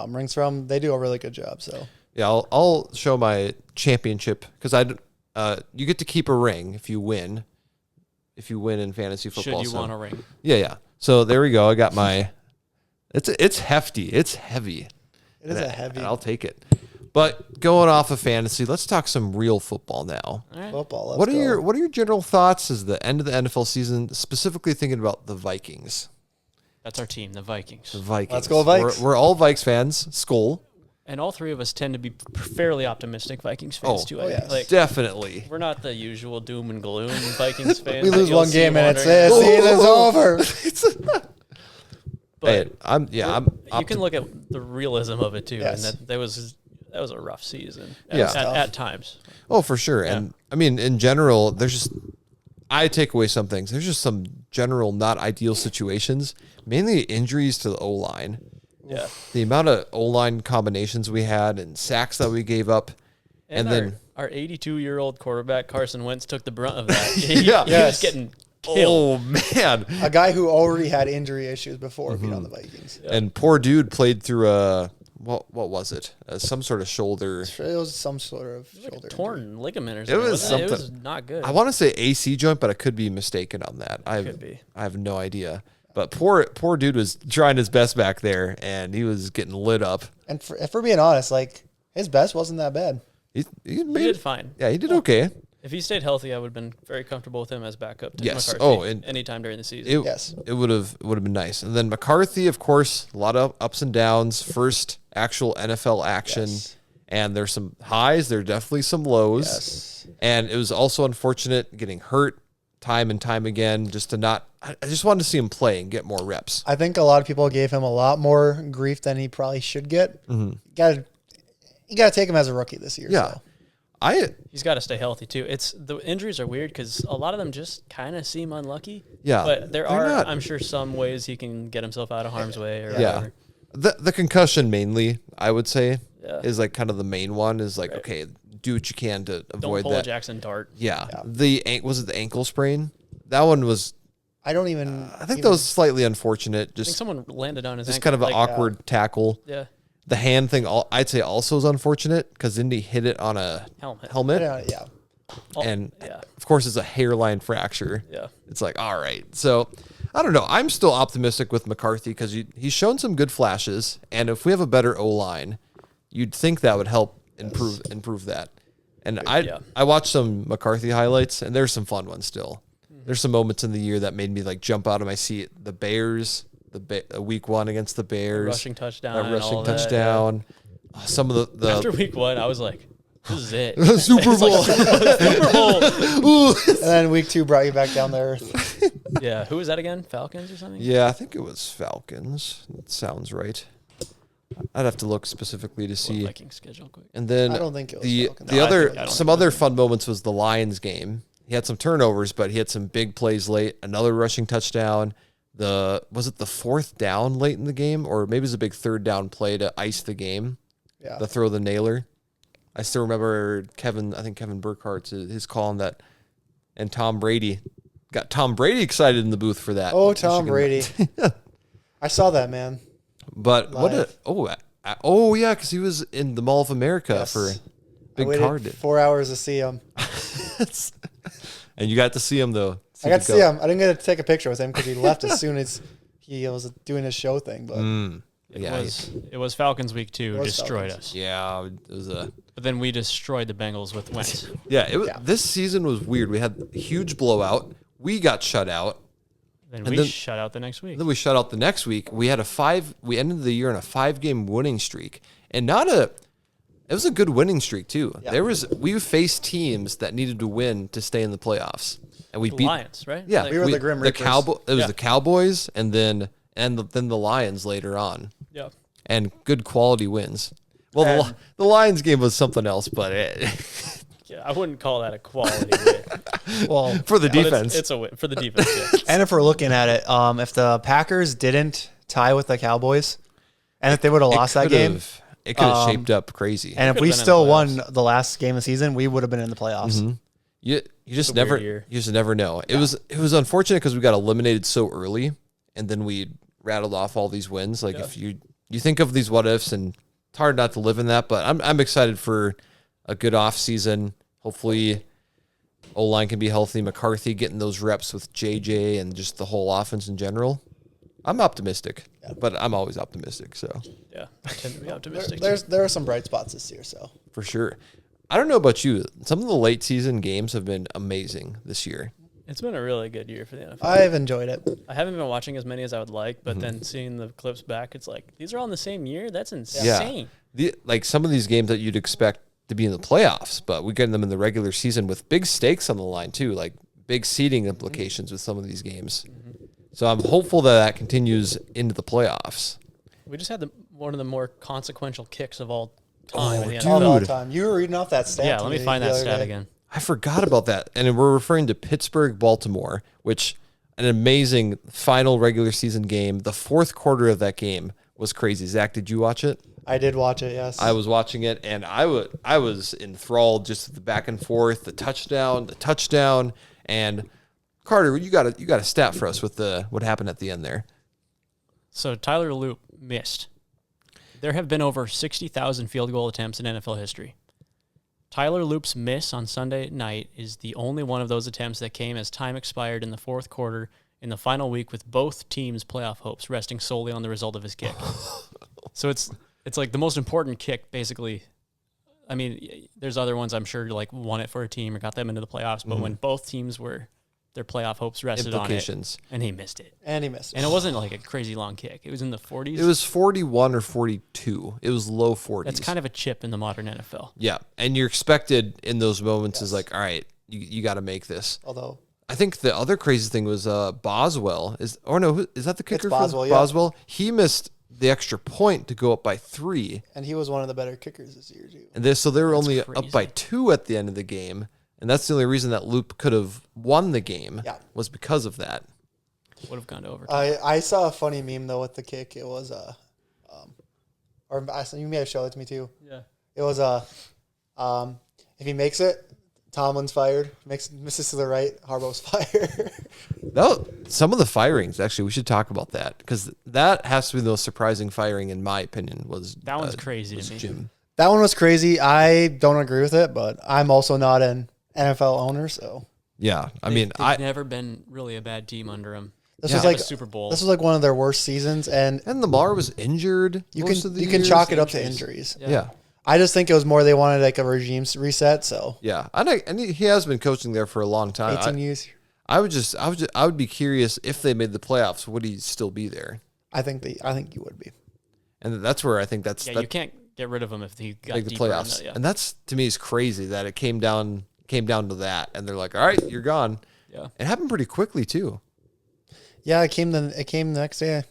Speaker 2: rings from, they do a really good job. So
Speaker 1: yeah, I'll show my championship because you get to keep a ring if you win. If you win in fantasy football,
Speaker 3: Should you want a ring?
Speaker 1: Yeah. So there we go. I got my. It's hefty. It's heavy.
Speaker 2: it is a heavy
Speaker 1: And I'll take it. But going off of fantasy, let's talk some real football now.
Speaker 3: All right.
Speaker 2: football.
Speaker 1: What are your general thoughts as the end of the NFL season, specifically thinking about the Vikings?
Speaker 3: That's our team, the Vikings.
Speaker 1: The Vikings.
Speaker 2: Let's go Vikes.
Speaker 1: We're all Vikes fans. Skull.
Speaker 3: And all three of us tend to be fairly optimistic Vikings fans too.
Speaker 2: yes.
Speaker 1: Definitely.
Speaker 3: We're not the usual doom and gloom Vikings fans.
Speaker 2: We lose
Speaker 3: You'll
Speaker 2: one
Speaker 3: see
Speaker 2: game and it's
Speaker 3: wandering.
Speaker 2: season's over.
Speaker 3: But
Speaker 1: I'm
Speaker 3: you can look at the realism of it too,
Speaker 2: Yes.
Speaker 3: and that was a rough season.
Speaker 1: Yeah.
Speaker 3: At times.
Speaker 1: Oh, for sure. And I mean, in general, I take away some things. There's just some general not ideal situations, mainly injuries to the O-line.
Speaker 3: Yeah.
Speaker 1: The amount of O-line combinations we had and sacks that we gave up. And then
Speaker 3: our 82-year-old quarterback Carson Wentz took the brunt of that. He
Speaker 1: Yeah.
Speaker 3: was getting killed.
Speaker 1: oh man.
Speaker 2: A guy who already had injury issues before being on the Vikings.
Speaker 1: And poor dude played through what was it? Some sort of shoulder.
Speaker 2: It was some sort of shoulder
Speaker 3: Torn ligament or
Speaker 1: It
Speaker 3: something.
Speaker 1: was
Speaker 3: wasn't it? It was
Speaker 1: something.
Speaker 3: not good.
Speaker 1: I want to say AC joint, but I could be mistaken on that.
Speaker 3: Could be.
Speaker 1: I have no idea. But poor dude was trying his best back there, and he was getting lit up.
Speaker 2: And if we're being honest, his best wasn't that bad.
Speaker 1: He
Speaker 3: He
Speaker 1: made
Speaker 3: did
Speaker 1: it.
Speaker 3: fine.
Speaker 1: Yeah, he did okay.
Speaker 3: If he stayed healthy, I would have been very comfortable with him as backup to
Speaker 1: Yes.
Speaker 3: McCarthy
Speaker 1: Oh, and
Speaker 3: anytime during the season.
Speaker 2: Yes.
Speaker 1: It would have been nice. And then McCarthy, of course, a lot of ups and downs. First actual NFL action,
Speaker 2: Yes.
Speaker 1: and there's some highs. There are definitely some lows.
Speaker 2: Yes.
Speaker 1: And it was also unfortunate getting hurt time and time again. I just wanted to see him play and get more reps.
Speaker 2: I think a lot of people gave him a lot more grief than he probably should get. You got to take him as a rookie this year.
Speaker 1: Yeah.
Speaker 2: So.
Speaker 4: He's got to stay healthy too. The injuries are weird because a lot of them just kind of seem unlucky.
Speaker 1: Yeah,
Speaker 4: but
Speaker 1: they're
Speaker 4: are,
Speaker 1: not.
Speaker 4: I'm sure, some ways he can get himself out of harm's way. Or
Speaker 1: Yeah.
Speaker 4: whatever.
Speaker 1: The concussion mainly, I would say,
Speaker 4: Yeah.
Speaker 1: is like kind of the main one. Is like,
Speaker 4: Right.
Speaker 1: okay, do what you can to
Speaker 4: Don't
Speaker 1: avoid
Speaker 4: pull a
Speaker 1: that.
Speaker 4: Jackson Dart.
Speaker 1: Yeah.
Speaker 2: Yeah.
Speaker 1: Was it the ankle sprain? That one was.
Speaker 2: I don't even.
Speaker 1: I think that was slightly unfortunate.
Speaker 4: I think
Speaker 1: Just
Speaker 4: someone landed on his
Speaker 1: just
Speaker 4: ankle.
Speaker 1: kind of an awkward tackle.
Speaker 4: Yeah.
Speaker 1: The hand thing, I'd say, also is unfortunate because then he hit it on a helmet,
Speaker 2: Yeah.
Speaker 1: and
Speaker 4: yeah.
Speaker 1: of course it's a hairline fracture.
Speaker 4: Yeah.
Speaker 1: It's like, all right. So I don't know. I'm still optimistic with McCarthy because he's shown some good flashes, and if we have a better O line, you'd think that would help improve that. And I watched some McCarthy highlights, and there's some fun ones still. There's some moments in the year that made me like jump out of my seat. The Bears, week 1 against the Bears,
Speaker 4: Rushing touchdown.
Speaker 1: that
Speaker 4: and
Speaker 1: rushing
Speaker 4: all that,
Speaker 1: touchdown. Some of the
Speaker 4: After week 1, I was like, this is it.
Speaker 1: Super Bowl.
Speaker 4: Super Bowl.
Speaker 2: And then week 2 brought you back down to earth.
Speaker 4: Yeah. Who was that again? Falcons or something?
Speaker 1: Yeah, I think it was Falcons. That sounds right. I'd have to look specifically to see.
Speaker 4: Vikings schedule quick.
Speaker 1: And then
Speaker 2: I don't think it was
Speaker 1: the
Speaker 2: Falcons.
Speaker 1: the
Speaker 4: No, I
Speaker 1: other
Speaker 4: don't
Speaker 1: some
Speaker 4: think it
Speaker 1: other
Speaker 4: was.
Speaker 1: fun moments was the Lions game. He had some turnovers, but he had some big plays late. Another rushing touchdown. Was it the 4th down late in the game, or maybe it was a big 3rd down play to ice the game?
Speaker 2: Yeah.
Speaker 1: The throw the nailer. I still remember Kevin Burkhardt's his call on that, and Tom Brady got Tom Brady excited in the booth for that.
Speaker 2: Oh, Tom
Speaker 1: Michigan.
Speaker 2: Brady. I saw that, man.
Speaker 1: But
Speaker 2: Live.
Speaker 1: oh yeah, because he was in the Mall of America
Speaker 2: Yes.
Speaker 1: for a
Speaker 2: I
Speaker 1: big
Speaker 2: waited
Speaker 1: card.
Speaker 2: 4 hours to see him.
Speaker 1: And you got to see him though.
Speaker 2: I got to see him. I didn't get to take a picture with him because he left as soon as he was doing his show thing. But
Speaker 4: It was Falcons week 2
Speaker 2: It was
Speaker 4: destroyed
Speaker 2: Falcons.
Speaker 4: us.
Speaker 1: Yeah, it was a
Speaker 4: But then we destroyed the Bengals with Wentz.
Speaker 1: This season was weird. We had a huge blowout. We got shut out.
Speaker 4: Then
Speaker 1: And
Speaker 4: we
Speaker 1: then-
Speaker 4: shut out the next week.
Speaker 1: Then we shut out the next week. We had we ended the year on a 5-game winning streak, and it was a good winning streak too.
Speaker 2: Yeah.
Speaker 1: We faced teams that needed to win to stay in the playoffs, and we
Speaker 4: The
Speaker 1: beat
Speaker 4: Lions, right?
Speaker 1: Yeah,
Speaker 2: We were the Grim Reapers.
Speaker 1: It was
Speaker 4: Yeah.
Speaker 1: the Cowboys, and then the Lions later on,
Speaker 4: Yeah.
Speaker 1: and good quality wins. Well,
Speaker 2: And-
Speaker 1: the Lions game was something else, but
Speaker 4: Yeah, I wouldn't call that a quality win.
Speaker 2: well,
Speaker 1: for the
Speaker 4: But it's-
Speaker 1: defense,
Speaker 4: It's a win for the defense. Yeah.
Speaker 2: and if we're looking at it, if the Packers didn't tie with the Cowboys, and if they would have lost that game,
Speaker 1: it could have shaped up crazy.
Speaker 2: and if
Speaker 4: Could've
Speaker 2: we
Speaker 4: been in the
Speaker 2: still
Speaker 4: playoffs.
Speaker 2: won the last game of the season, we would have been in the playoffs.
Speaker 1: You just
Speaker 4: a
Speaker 1: never
Speaker 4: weird year.
Speaker 1: you just never know. It was unfortunate because we got eliminated so early, and then we rattled off all these wins. Like if you think of these what ifs, and it's hard not to live in that. But I'm excited for a good off season. Hopefully, O line can be healthy. McCarthy getting those reps with JJ and just the whole offense in general. I'm optimistic, but I'm always optimistic. So
Speaker 4: Yeah, I tend to be optimistic.
Speaker 2: There are some bright spots this year. So
Speaker 1: for sure. I don't know about you. Some of the late season games have been amazing this year.
Speaker 4: It's been a really good year for the NFL.
Speaker 2: I've enjoyed it.
Speaker 4: I haven't been watching as many as I would like, but then seeing the clips back, it's like these are all in the same year. That's insane.
Speaker 1: Like some of these games that you'd expect to be in the playoffs, but we get them in the regular season with big stakes on the line too, like big seeding implications with some of these games. So I'm hopeful that continues into the playoffs.
Speaker 4: We just had one of the more consequential kicks of all time. in the
Speaker 1: dude.
Speaker 4: NFL.
Speaker 2: All the time. You were reading off that stat.
Speaker 4: Yeah,
Speaker 2: to
Speaker 4: let me find
Speaker 2: the
Speaker 4: that
Speaker 2: other
Speaker 4: stat
Speaker 2: day.
Speaker 4: again.
Speaker 1: I forgot about that. And we're referring to Pittsburgh, Baltimore, which an amazing final regular season game. The fourth quarter of that game was crazy. Zach, did you watch it?
Speaker 2: I did watch it. Yes,
Speaker 1: I was watching it, and I was enthralled just the back and forth, the touchdown, and Carter, you got a stat for us with what happened at the end there.
Speaker 4: So Tyler Loop missed. There have been over 60,000 field goal attempts in NFL history. Tyler Loop's miss on Sunday night is the only one of those attempts that came as time expired in the fourth quarter in the final week, with both teams' playoff hopes resting solely on the result of his kick. So it's like the most important kick, basically. I mean, there's other ones I'm sure like won it for a team or got them into the playoffs, but when both teams their playoff hopes rested
Speaker 1: Implications.
Speaker 4: on it, and he missed it.
Speaker 2: and he missed.
Speaker 4: And it wasn't like a crazy long kick. It was in the 40s.
Speaker 1: It was 41 or 42. It was low 40s.
Speaker 4: That's kind of a chip in the modern NFL.
Speaker 1: Yeah, and you're expected in those moments is like, all right, you got to make this.
Speaker 2: Although
Speaker 1: I think the other crazy thing was Boswell is that the kicker?
Speaker 2: Boswell,
Speaker 1: for
Speaker 2: yeah.
Speaker 1: Boswell. He missed the extra point to go up by 3.
Speaker 2: And he was one of the better kickers this year too.
Speaker 1: And so they were only
Speaker 4: crazy.
Speaker 1: up by 2 at the end of the game. And that's the only reason that Loop could have won the game was because of that.
Speaker 4: Would have gone to overtime.
Speaker 2: I saw a funny meme though with the kick. It was you may have showed it to me too.
Speaker 4: Yeah.
Speaker 2: It was if he makes it, Tomlin's fired. Misses to the right, Harbaugh's fired.
Speaker 1: Some of the firings, actually, we should talk about that because that has to be the most surprising firing, in my opinion.
Speaker 4: That one's crazy to me.
Speaker 1: Jim.
Speaker 2: That one was crazy. I don't agree with it, but I'm also not an NFL owner, so
Speaker 1: Yeah, I mean,
Speaker 4: They've never been really a bad team under him.
Speaker 2: this
Speaker 1: Yeah.
Speaker 2: was
Speaker 1: They
Speaker 2: like
Speaker 4: have a Super Bowl.
Speaker 2: This was like one of their worst seasons, and
Speaker 1: Lamar was injured.
Speaker 2: you
Speaker 1: most of the
Speaker 2: can
Speaker 1: years.
Speaker 2: chalk it up to injuries.
Speaker 1: Yeah.
Speaker 2: I just think it was more they wanted like a regime reset. So
Speaker 1: Yeah, and he has been coaching there for a long time.
Speaker 2: 18 years.
Speaker 1: I would be curious if they made the playoffs, would he still be there?
Speaker 2: I think you would be.
Speaker 1: And that's where I think that's
Speaker 4: you can't get rid of him if he got
Speaker 1: like the
Speaker 4: deeper in
Speaker 1: playoffs.
Speaker 4: that, yeah.
Speaker 1: And that's to me is crazy that it came down to that, and they're like, all right, you're gone.
Speaker 4: Yeah.
Speaker 1: It happened pretty quickly too.
Speaker 2: Yeah, it came the next day.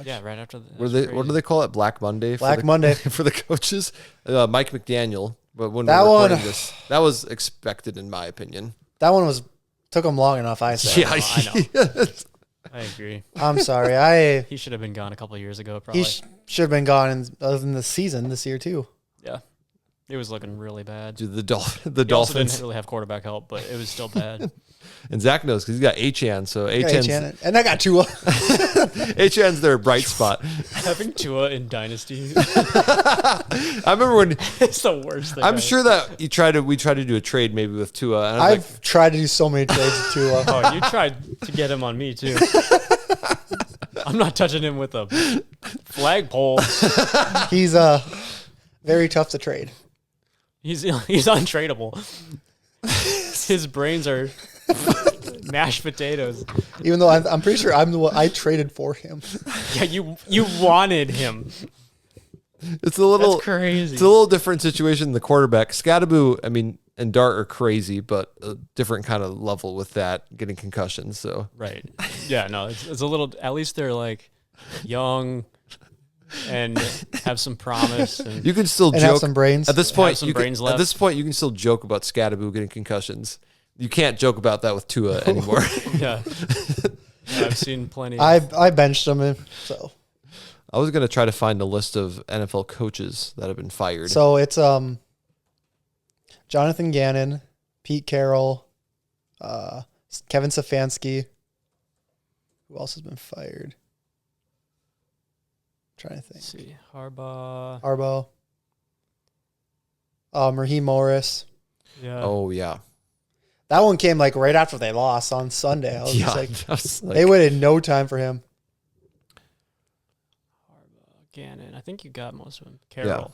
Speaker 4: Yeah, right after the.
Speaker 1: What do they call it? Black Monday.
Speaker 2: Black Monday.
Speaker 1: for the coaches. Mike McDaniel. But when
Speaker 2: That
Speaker 1: we're
Speaker 2: one-
Speaker 1: recording this, that was expected in my opinion.
Speaker 2: That one took them long enough. I said.
Speaker 1: Yeah,
Speaker 4: I know. I agree.
Speaker 2: I'm sorry.
Speaker 4: He should have been gone a couple of years ago,
Speaker 2: He
Speaker 4: probably.
Speaker 2: should have been gone in the season this year too.
Speaker 4: Yeah. It was looking really bad.
Speaker 1: Dude, the
Speaker 4: He also
Speaker 1: Dolphins.
Speaker 4: didn't really have quarterback help, but it was still bad.
Speaker 1: And Zach knows because he's got Achan, so Achan's
Speaker 2: And I got Tua.
Speaker 1: Achan's their bright spot.
Speaker 4: Having Tua in Dynasty
Speaker 1: I remember when
Speaker 4: is the worst thing.
Speaker 1: I'm sure that we tried to do a trade maybe with Tua, and I was
Speaker 2: I've tried to do so many trades with Tua.
Speaker 4: Oh, you tried to get him on me, too. I'm not touching him with a flagpole.
Speaker 2: He's very tough to trade.
Speaker 4: He's untradeable. His brains are mashed potatoes.
Speaker 2: Even though I'm pretty sure I'm the one I traded for him.
Speaker 4: Yeah, you wanted him.
Speaker 1: it's a little
Speaker 4: That's crazy.
Speaker 1: It's a little different situation than the quarterback. Scattaboo, I mean, and Dart are crazy, but a different kind of level with that, getting concussions. So
Speaker 4: Right. Yeah, no, it's a little, at least they're like young and have some promise. And
Speaker 1: you can still
Speaker 2: And
Speaker 1: joke
Speaker 2: have some brains.
Speaker 1: At this point,
Speaker 4: some
Speaker 1: you
Speaker 4: brains
Speaker 1: can,
Speaker 4: left.
Speaker 1: at this point, you can still joke about Scattaboo getting concussions. You can't joke about that with Tua anymore.
Speaker 4: yeah. Yeah, I've seen plenty.
Speaker 2: I benched him, so
Speaker 1: I was gonna try to find a list of NFL coaches that have been fired.
Speaker 2: it's Jonathan Gannon, Pete Carroll, Kevin Stefanski. Who else has been fired? Trying to think.
Speaker 4: Let's see. Harbaugh.
Speaker 2: Arbo. Raheem Morris.
Speaker 4: Yeah.
Speaker 1: oh yeah,
Speaker 2: That one came like right after they lost on Sunday. I was
Speaker 1: yeah.
Speaker 2: just like,
Speaker 1: I was like-
Speaker 2: they waited no time for him.
Speaker 4: Gannon. I think you got most of them. Carroll.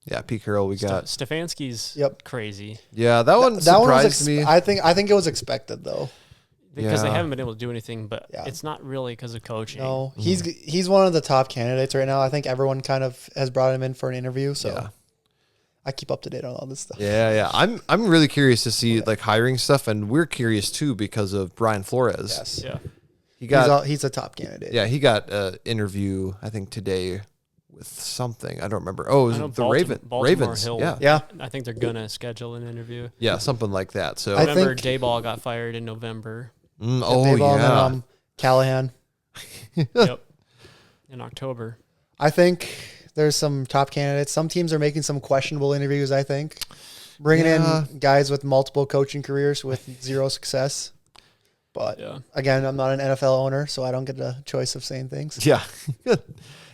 Speaker 1: yeah, Pete Carroll. We got
Speaker 4: Stefanski's
Speaker 2: Yep.
Speaker 4: crazy
Speaker 1: yeah. That one
Speaker 2: That one
Speaker 1: surprised
Speaker 2: was
Speaker 1: me.
Speaker 2: I think it was expected though.
Speaker 4: because they
Speaker 1: Yeah.
Speaker 4: haven't been able to do anything, but
Speaker 2: Yeah.
Speaker 4: it's not really because of coaching.
Speaker 2: No, he's one of the top candidates right now. I think everyone kind of has brought him in for an interview, so
Speaker 1: Yeah.
Speaker 2: I keep up to date on all this stuff.
Speaker 1: Yeah. I'm really curious to see like hiring stuff, and we're curious too because of Brian Flores.
Speaker 2: Yes,
Speaker 4: Yeah.
Speaker 2: he's a top candidate.
Speaker 1: He got an interview I think today with something I don't remember. Oh, it
Speaker 4: I know
Speaker 1: was the
Speaker 4: Baltimore
Speaker 1: Ravens.
Speaker 4: Hill.
Speaker 1: Yeah,
Speaker 2: Yeah.
Speaker 4: I think they're going to schedule an interview.
Speaker 1: yeah, something like that. So
Speaker 2: I
Speaker 4: Remember,
Speaker 2: think-
Speaker 4: Dayball got fired in November.
Speaker 1: oh
Speaker 2: Dayball
Speaker 1: yeah,
Speaker 2: and Callahan.
Speaker 4: Yep. In October.
Speaker 2: I think there's some top candidates. Some teams are making some questionable interviews. I think bringing
Speaker 1: Yeah.
Speaker 2: in guys with multiple coaching careers with zero success. But
Speaker 4: Yeah.
Speaker 2: again, I'm not an NFL owner, so I don't get a choice of saying things.
Speaker 1: yeah.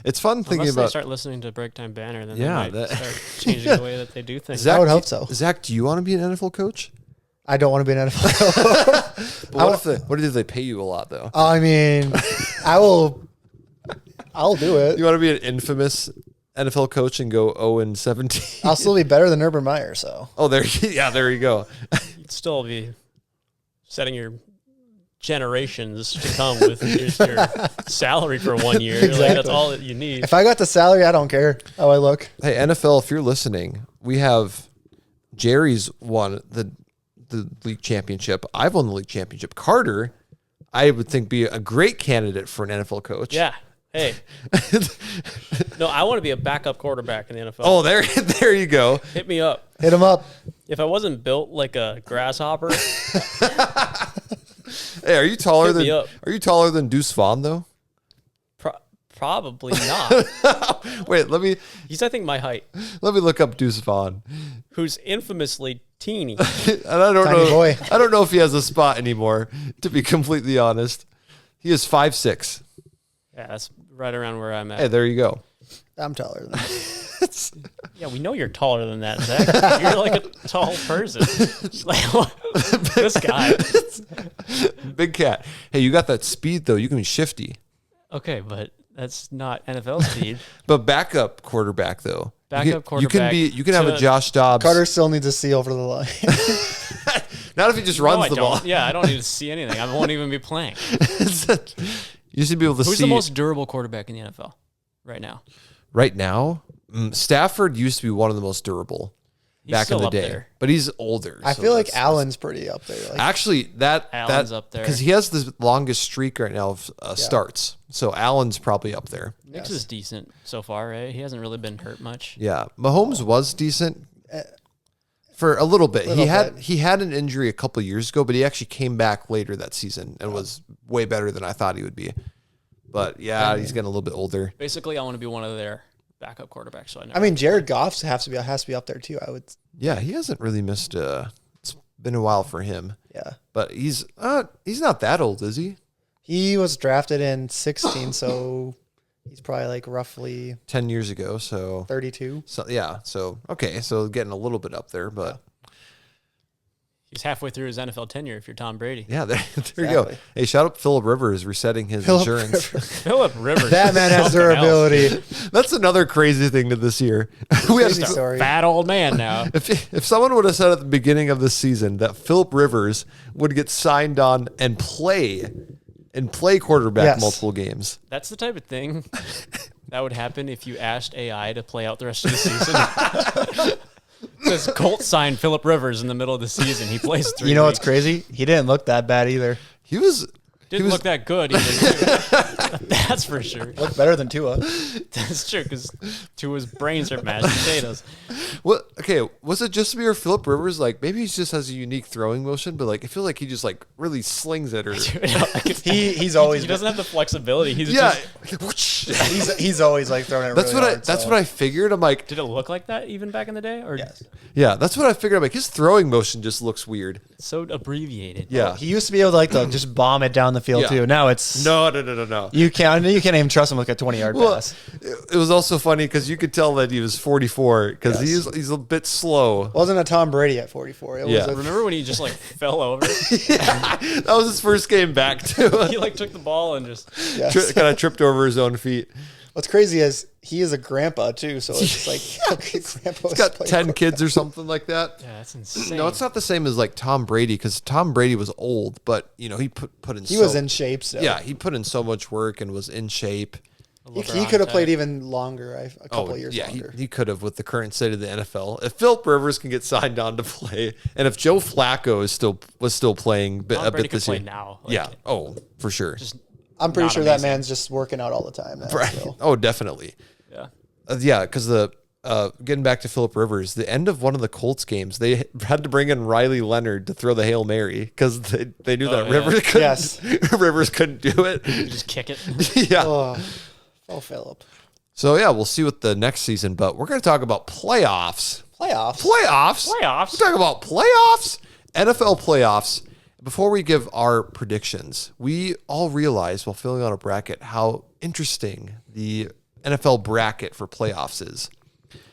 Speaker 1: It's fun thinking
Speaker 4: Unless they
Speaker 1: about.
Speaker 4: start listening to Break Time Banner, then
Speaker 1: Yeah,
Speaker 4: they might
Speaker 1: that-
Speaker 4: start changing the way that they do things.
Speaker 2: I would
Speaker 1: do-
Speaker 2: hope so.
Speaker 1: Zach, do you want to be an NFL coach?
Speaker 2: I don't want to be an NFL.
Speaker 1: But what if they pay you a lot though?
Speaker 2: I mean, I'll do it.
Speaker 1: You want to be an infamous NFL coach and go 0-17?
Speaker 2: I'll still be better than Urban Meyer. So
Speaker 1: Oh, there you go.
Speaker 4: You'd still be setting your generations to come with your salary for 1 year. Like, that's
Speaker 2: Exactly.
Speaker 4: all that you need.
Speaker 2: if I got the salary, I don't care how I look.
Speaker 1: Hey, NFL, if you're listening, we have Jerry's won the league championship. I've won the league championship. Carter, I would think, be a great candidate for an NFL coach.
Speaker 4: Yeah. Hey. No, I want to be a backup quarterback in the NFL.
Speaker 1: Oh, there you go.
Speaker 4: Hit me up.
Speaker 2: Hit him up.
Speaker 4: If I wasn't built like a grasshopper,
Speaker 1: Hey, are you taller
Speaker 4: Hit me up.
Speaker 1: than Deuce Vaughn though?
Speaker 4: probably not.
Speaker 1: Wait, let me
Speaker 4: He's, I think, my height,
Speaker 1: look up Deuce Vaughn.
Speaker 4: who's infamously teeny.
Speaker 1: And I don't
Speaker 2: Tiny
Speaker 1: know.
Speaker 2: boy.
Speaker 1: I don't know if he has a spot anymore. To be completely honest, he is 5'6".
Speaker 4: Yeah, that's right around where I'm at.
Speaker 1: Hey, there you go.
Speaker 2: I'm taller than that.
Speaker 4: Yeah, we know you're taller than that, Zach. You're like a tall person. Like, what? This guy.
Speaker 1: Big cat. Hey, you got that speed though. You can be shifty.
Speaker 4: Okay, but that's not NFL speed.
Speaker 1: But backup quarterback though.
Speaker 4: Backup
Speaker 1: You can
Speaker 4: quarterback
Speaker 1: You can have a
Speaker 4: to-
Speaker 1: Josh Dobbs.
Speaker 2: Carter still needs to see over the line.
Speaker 1: Not if he just
Speaker 4: No,
Speaker 1: runs
Speaker 4: I
Speaker 1: the
Speaker 4: don't.
Speaker 1: ball.
Speaker 4: Yeah, I don't need to see anything. I won't even be playing.
Speaker 1: You should be able to
Speaker 4: Who's
Speaker 1: see
Speaker 4: the most durable quarterback in the NFL right now?
Speaker 1: right now. Stafford used to be one of the most durable
Speaker 4: He's
Speaker 1: back in
Speaker 4: still
Speaker 1: the
Speaker 4: up
Speaker 1: day,
Speaker 4: there.
Speaker 1: but he's older.
Speaker 2: I
Speaker 1: so
Speaker 2: feel like
Speaker 1: that's-
Speaker 2: Allen's pretty up there. Like,
Speaker 1: Actually, that
Speaker 4: Allen's up there.
Speaker 1: because he has the longest streak right now of starts. So Allen's probably up there.
Speaker 4: Nix is decent so far, right? He hasn't really been hurt much.
Speaker 1: Yeah, Mahomes was decent for a little bit. He had an injury a couple years ago, but he actually came back later that season and was way better than I thought he would be. But yeah, he's getting a little bit older.
Speaker 4: Basically, I want to be one of their backup quarterbacks. So I know.
Speaker 2: I mean, Jared Goff has to be up there too. I would.
Speaker 1: Yeah, he hasn't really missed. It's been a while for him,
Speaker 2: Yeah.
Speaker 1: but he's not that old, is he?
Speaker 2: He was drafted in 16, so he's probably like roughly
Speaker 1: 10 years ago, so
Speaker 2: 32.
Speaker 1: so okay, so getting a little bit up there, but
Speaker 4: he's halfway through his NFL tenure. If you're Tom Brady,
Speaker 1: yeah, there you go.
Speaker 2: Exactly.
Speaker 1: Hey, shout out Phillip Rivers resetting his
Speaker 2: Phillip
Speaker 1: insurance.
Speaker 4: Phillip Rivers.
Speaker 2: That man has
Speaker 4: Something else.
Speaker 2: durability.
Speaker 1: That's another crazy thing to this year. We had
Speaker 2: Crazy story.
Speaker 4: Fat old man now.
Speaker 1: if someone would have said at the beginning of the season that Phillip Rivers would get signed on and play quarterback
Speaker 2: Yes.
Speaker 1: multiple games.
Speaker 4: That's the type of thing that would happen if you asked AI to play out the rest of the season. Because Colts signed Phillip Rivers in the middle of the season. He plays 3
Speaker 2: You know what's
Speaker 4: weeks.
Speaker 2: crazy? He didn't look that bad either.
Speaker 1: He was
Speaker 4: Didn't look that good either, too. That's for sure.
Speaker 2: Looked better than Tua.
Speaker 4: That's true, because Tua's brains are mashed potatoes.
Speaker 1: what? Okay, was it just me or Phillip Rivers? Like maybe he just has a unique throwing motion, but like I feel like he just like really slings it or
Speaker 2: He's always
Speaker 4: He doesn't have the flexibility. He's
Speaker 1: yeah.
Speaker 4: just,
Speaker 2: he's always like throwing it.
Speaker 1: That's
Speaker 2: really
Speaker 1: what
Speaker 2: hard,
Speaker 1: that's
Speaker 2: so.
Speaker 1: what I figured. I'm like,
Speaker 4: did it look like that even back in the day? Or
Speaker 2: Yes.
Speaker 1: yeah, that's what I figured. I'm like, his throwing motion just looks weird.
Speaker 4: so abbreviated?
Speaker 1: Yeah.
Speaker 2: He used to be able to to just bomb it down the field
Speaker 1: Yeah.
Speaker 2: too. Now it's
Speaker 1: No.
Speaker 2: You can't even trust him with a 20-yard
Speaker 1: Well,
Speaker 2: pass.
Speaker 1: it was also funny because you could tell that he was 44 because
Speaker 2: Yes.
Speaker 1: he's a bit slow.
Speaker 2: Wasn't a Tom Brady at 44. It
Speaker 1: Yeah.
Speaker 2: was
Speaker 4: Remember when he just like fell over?
Speaker 1: That was his first game back too.
Speaker 4: He like took the ball and just
Speaker 2: yes.
Speaker 1: Kind of tripped over his own feet.
Speaker 2: What's crazy is he is a grandpa too, so it's like grandpa
Speaker 1: He's got 10 kids or something like that.
Speaker 4: yeah, that's insane.
Speaker 1: No, it's not the same as like Tom Brady because Tom Brady was old, but you know he put in.
Speaker 2: He was in shape. So
Speaker 1: Yeah, he put in so much work and was in shape.
Speaker 2: he
Speaker 4: LeBron
Speaker 2: could have
Speaker 4: type.
Speaker 2: played even longer, a couple of years
Speaker 1: yeah,
Speaker 2: longer.
Speaker 1: he could have with the current state of the NFL. If Phillip Rivers can get signed on to play, and if Joe Flacco was still playing
Speaker 4: Tom
Speaker 1: a
Speaker 4: Brady
Speaker 1: bit
Speaker 4: could
Speaker 1: this
Speaker 4: play
Speaker 1: year,
Speaker 4: now. Like,
Speaker 1: yeah, for sure,
Speaker 2: I'm pretty
Speaker 4: not
Speaker 2: sure that
Speaker 4: amazing.
Speaker 2: man's just working out all the time now.
Speaker 1: right?
Speaker 2: So.
Speaker 1: Oh, definitely.
Speaker 4: yeah.
Speaker 1: Yeah, because the getting back to Phillip Rivers, the end of one of the Colts games, they had to bring in Riley Leonard to throw the Hail Mary because they knew that
Speaker 4: yeah.
Speaker 1: Rivers couldn't.
Speaker 2: Yes.
Speaker 1: Rivers couldn't do it.
Speaker 4: You just kick it.
Speaker 1: Yeah.
Speaker 2: Oh, Phillip.
Speaker 1: So yeah, we'll see what the next season. But we're going to talk about playoffs.
Speaker 2: Playoffs.
Speaker 1: Playoffs.
Speaker 4: Playoffs?
Speaker 1: We're talking about playoffs. NFL playoffs. Before we give our predictions, we all realize while filling out a bracket how interesting the NFL bracket for playoffs is.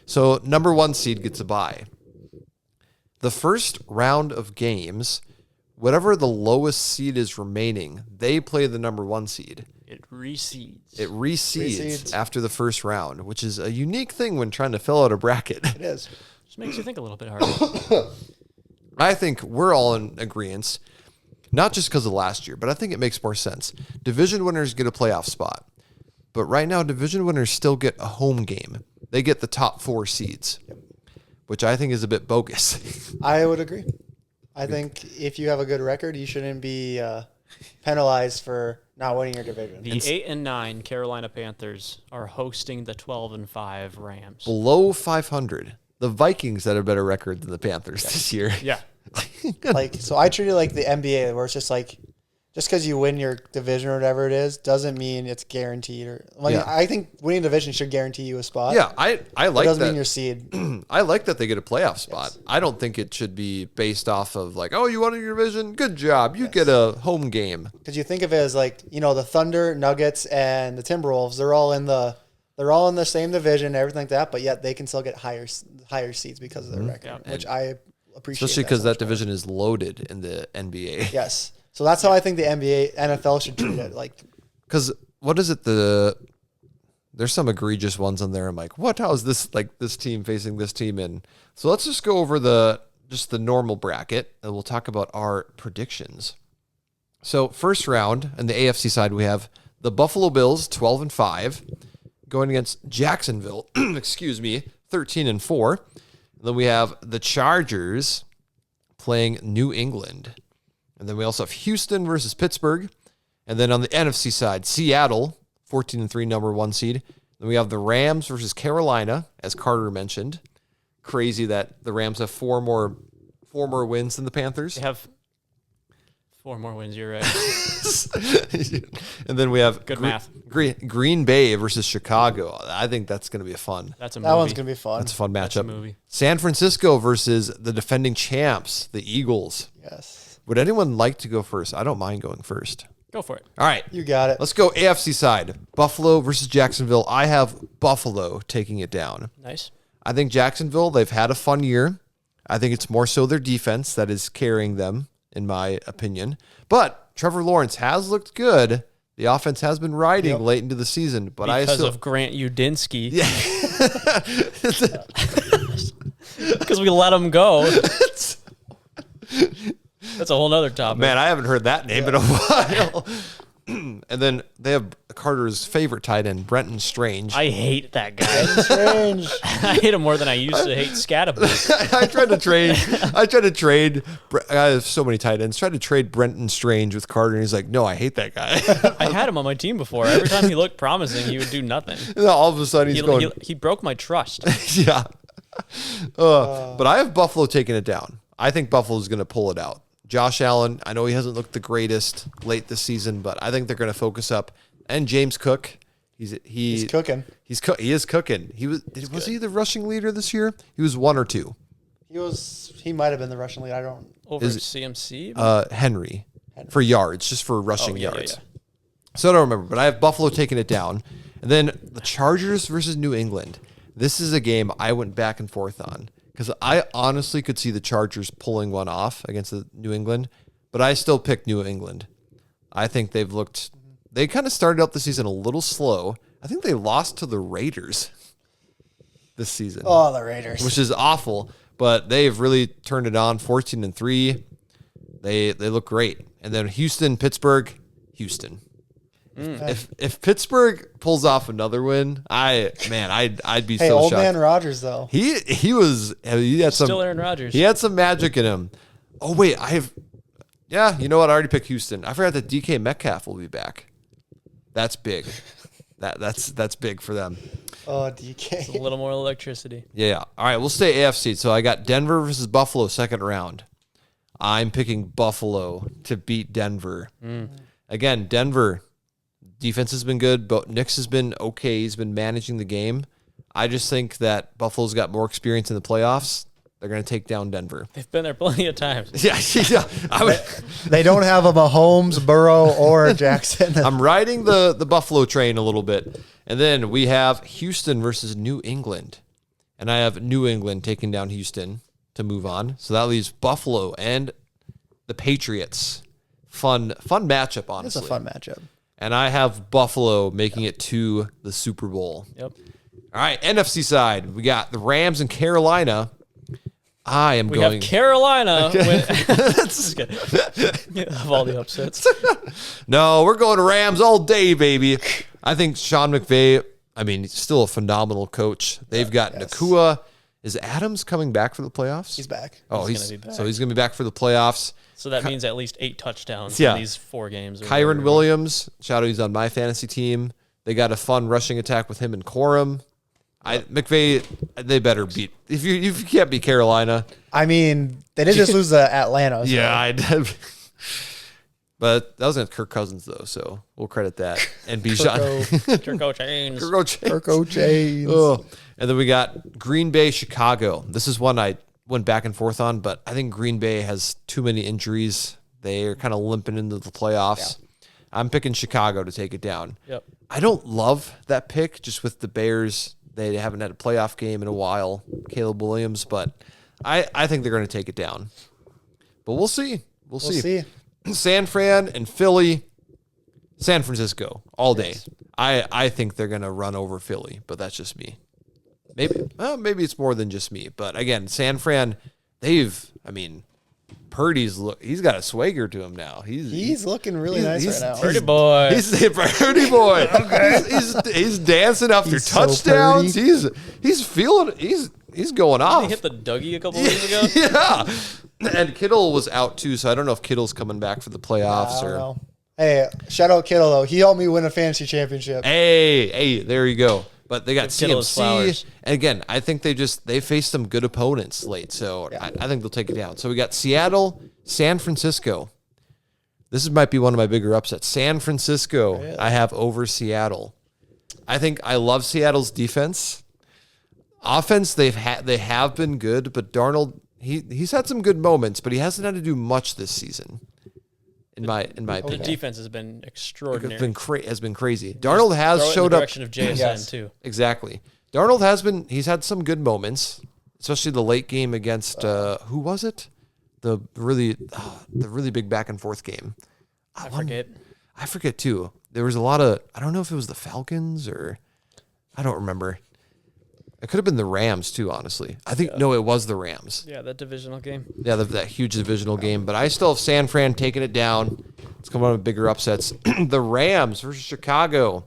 Speaker 1: So number 1 seed gets a bye. The first round of games, whatever the lowest seed is remaining, they play the number 1 seed.
Speaker 4: It reseeds.
Speaker 1: It reseeds
Speaker 2: Reseeds.
Speaker 1: after the first round, which is a unique thing when trying to fill out a bracket.
Speaker 2: It is.
Speaker 4: Just makes you think a little bit harder.
Speaker 1: I think we're all in agreement, not just because of last year, but I think it makes more sense. Division winners get a playoff spot. But right now, division winners still get a home game. They get the top 4 seeds, which I think is a bit bogus.
Speaker 2: I would agree. I think if you have a good record, you shouldn't be penalized for not winning your division.
Speaker 4: The 8-9 Carolina Panthers are hosting the 12-5 Rams.
Speaker 1: Below 500. The Vikings had a better record than the Panthers this year.
Speaker 4: Yeah.
Speaker 2: Like, so I treat it like the NBA, where it's just like, just because you win your division or whatever it is, doesn't mean it's guaranteed. Or like,
Speaker 1: Yeah.
Speaker 2: I think winning a division should guarantee you a spot.
Speaker 1: Yeah, I like
Speaker 2: It doesn't
Speaker 1: that.
Speaker 2: mean your seed.
Speaker 1: I like that they get a playoff spot. I don't think it should be based off of like, oh, you won your division? Good job. You get a home game.
Speaker 2: Because you think of it as like, you know, the Thunder, Nuggets, and the Timberwolves, they're all in the same division, everything like that, but yet they can still get higher seeds because of their record, which I appreciate.
Speaker 1: Especially because
Speaker 2: so
Speaker 1: that
Speaker 2: much more.
Speaker 1: division is loaded in the NBA.
Speaker 2: Yes. So that's how I think the NBA, NFL should treat it. Like,
Speaker 1: Because what is it? There's some egregious ones on there. I'm like, what? How is this like this team facing this team? And so let's just go over the normal bracket, and we'll talk about our predictions. So first round on the AFC side, we have the Buffalo Bills 12-5 going against Jacksonville. 13-4. And then we have the Chargers playing New England. And then we also have Houston versus Pittsburgh. And then on the NFC side, Seattle, 14-3, number 1 seed. Then we have the Rams versus Carolina, as Carter mentioned. Crazy that the Rams have four more wins than the Panthers.
Speaker 4: They have 4 more wins, you're right.
Speaker 1: And then we have
Speaker 4: Good math.
Speaker 1: Green Bay versus Chicago. I think that's going to be fun.
Speaker 4: That's a movie.
Speaker 2: that one's going to be fun.
Speaker 1: That's a fun
Speaker 4: That's a
Speaker 1: matchup.
Speaker 4: movie.
Speaker 1: San Francisco versus the defending champs, the Eagles.
Speaker 2: Yes.
Speaker 1: Would anyone like to go first? I don't mind going first.
Speaker 4: Go for it.
Speaker 1: All right.
Speaker 2: You got it.
Speaker 1: Let's go AFC side. Buffalo versus Jacksonville. I have Buffalo taking it down.
Speaker 4: Nice.
Speaker 1: I think Jacksonville, they've had a fun year. I think it's more so their defense that is carrying them, in my opinion. But Trevor Lawrence has looked good. The offense has been riding late into the season. But
Speaker 4: Because of Grant Udinsky. Because we let him go. That's a whole nother topic.
Speaker 1: Man, I haven't heard that name in a while. And then they have Carter's favorite tight end, Brenton Strange.
Speaker 4: I hate that guy.
Speaker 2: Strange.
Speaker 4: I hate him more than I used to hate Scatterboot.
Speaker 1: I tried to trade. I have so many tight ends. Tried to trade Brenton Strange with Carter, and he's like, "No, I hate that guy."
Speaker 4: I had him on my team before. Every time he looked promising, he would do nothing.
Speaker 1: And then all of a sudden, he's going,
Speaker 4: He broke my trust.
Speaker 1: "Yeah." But I have Buffalo taking it down. I think Buffalo's going to pull it out. Josh Allen, I know he hasn't looked the greatest late this season, but I think they're going to focus up. And James Cook,
Speaker 2: He's cooking.
Speaker 1: He is cooking. Was he the rushing leader this year? He was 1 or 2.
Speaker 2: He might have been the Russian lead. I don't.
Speaker 4: Over CMC?
Speaker 1: Henry for yards, just for rushing
Speaker 4: yeah,
Speaker 1: yards.
Speaker 4: yeah.
Speaker 1: So I don't remember, but I have Buffalo taking it down. And then the Chargers versus New England. This is a game I went back and forth on because I honestly could see the Chargers pulling one off against the New England, but I still picked New England. I think they kind of started out the season a little slow. I think they lost to the Raiders this season.
Speaker 2: Oh, the Raiders.
Speaker 1: Which is awful, but they've really turned it on. 14-3. They look great. And then Pittsburgh. If Pittsburgh pulls off another win, I'd be
Speaker 2: Hey,
Speaker 1: so
Speaker 2: old
Speaker 1: shocked.
Speaker 2: man Rodgers though.
Speaker 1: He had some
Speaker 4: Still Aaron Rodgers.
Speaker 1: He had some magic in him. Oh wait, you know what? I already picked Houston. I forgot that DK Metcalf will be back. That's big. That's big for them.
Speaker 2: Oh, DK.
Speaker 4: A little more electricity.
Speaker 1: Yeah. All right, we'll stay AFC. So I got Denver versus Buffalo second round. I'm picking Buffalo to beat Denver. Again, Denver defense has been good, but Nix has been okay. He's been managing the game. I just think that Buffalo's got more experience in the playoffs. They're going to take down Denver.
Speaker 4: They've been there plenty of times.
Speaker 1: Yeah.
Speaker 2: They don't have a Mahomes, Burrow, or Jackson.
Speaker 1: I'm riding the Buffalo train a little bit. And then we have Houston versus New England. And I have New England taking down Houston to move on. So that leaves Buffalo and the Patriots. Fun matchup, honestly.
Speaker 2: It's a fun matchup.
Speaker 1: And I have Buffalo making it to the Super Bowl.
Speaker 4: Yep.
Speaker 1: All right, NFC side. We got the Rams and Carolina.
Speaker 4: We have Carolina Just kidding. Of all the upsets.
Speaker 1: No, we're going to Rams all day, baby. I think Sean McVay, he's still a phenomenal coach. They've got Nakua Is Adams coming back for the playoffs?
Speaker 2: He's back.
Speaker 1: Oh,
Speaker 4: He's gonna be back.
Speaker 1: So he's going to be back for the playoffs.
Speaker 4: So that means at least 8 touchdowns
Speaker 1: Yeah.
Speaker 4: in these 4 games. or
Speaker 1: Kyron
Speaker 4: whatever.
Speaker 1: Williams, shout out, he's on my fantasy team. They got a fun rushing attack with him and Corum. McVay, they better beat. If you can't beat Carolina.
Speaker 2: I mean, they did just lose to Atlanta. So.
Speaker 1: Yeah, I did. But that was against Kirk Cousins, though, so we'll credit that. And Bijan.
Speaker 4: Kirko Chains.
Speaker 2: Kirko Chains.
Speaker 1: Oh. And then we got Green Bay, Chicago. This is one I went back and forth on, but I think Green Bay has too many injuries. They are kind of limping into the playoffs. Yeah. I'm picking Chicago to take it down.
Speaker 4: Yep.
Speaker 1: I don't love that pick just with the Bears. They haven't had a playoff game in a while, Caleb Williams, but I think they're going to take it down. But we'll see. We'll see. San Fran and Philly, San Francisco all day. Yes. I think they're going to run over Philly, but that's just me. Maybe it's more than just me. But again, San Fran, Purdy's he's got a swagger to him now.
Speaker 2: He's looking really nice right now.
Speaker 4: Purdy boy.
Speaker 1: He's a Purdy boy. Okay. He's dancing after touchdowns.
Speaker 2: So
Speaker 1: he's feeling he's going off.
Speaker 4: He hit the Dougie a couple weeks ago.
Speaker 1: Yeah. And Kittle was out too, so I don't know if Kittle's coming back for the playoffs
Speaker 2: I don't know. Hey, shout out Kittle though. He helped me win a fantasy championship.
Speaker 1: Hey, there you go. But they got
Speaker 4: CMC.
Speaker 1: And again, I think they faced some good opponents late, so yeah. I think they'll take it down. So we got Seattle, San Francisco. This might be one of my bigger upsets. San Francisco, really? I have over Seattle. I love Seattle's defense. Offense, they have been good, but Darnold, he's had some good moments, but he hasn't had to do much this season. In my opinion,
Speaker 4: the defense has been extraordinary.
Speaker 1: Has been crazy. Darnold has showed up.
Speaker 4: Direction of JSN too.
Speaker 1: Exactly. Darnold he's had some good moments, especially the late game against who was it? The really big back and forth game.
Speaker 4: I forget.
Speaker 1: I forget too. There was a lot of, I don't know if it was the Falcons or I don't remember. It could have been the Rams too, honestly. I think no, it was the Rams.
Speaker 4: Yeah, that divisional game.
Speaker 1: Yeah, that huge divisional game. But I still have San Fran taking it down. It's coming on with bigger upsets. The Rams versus Chicago.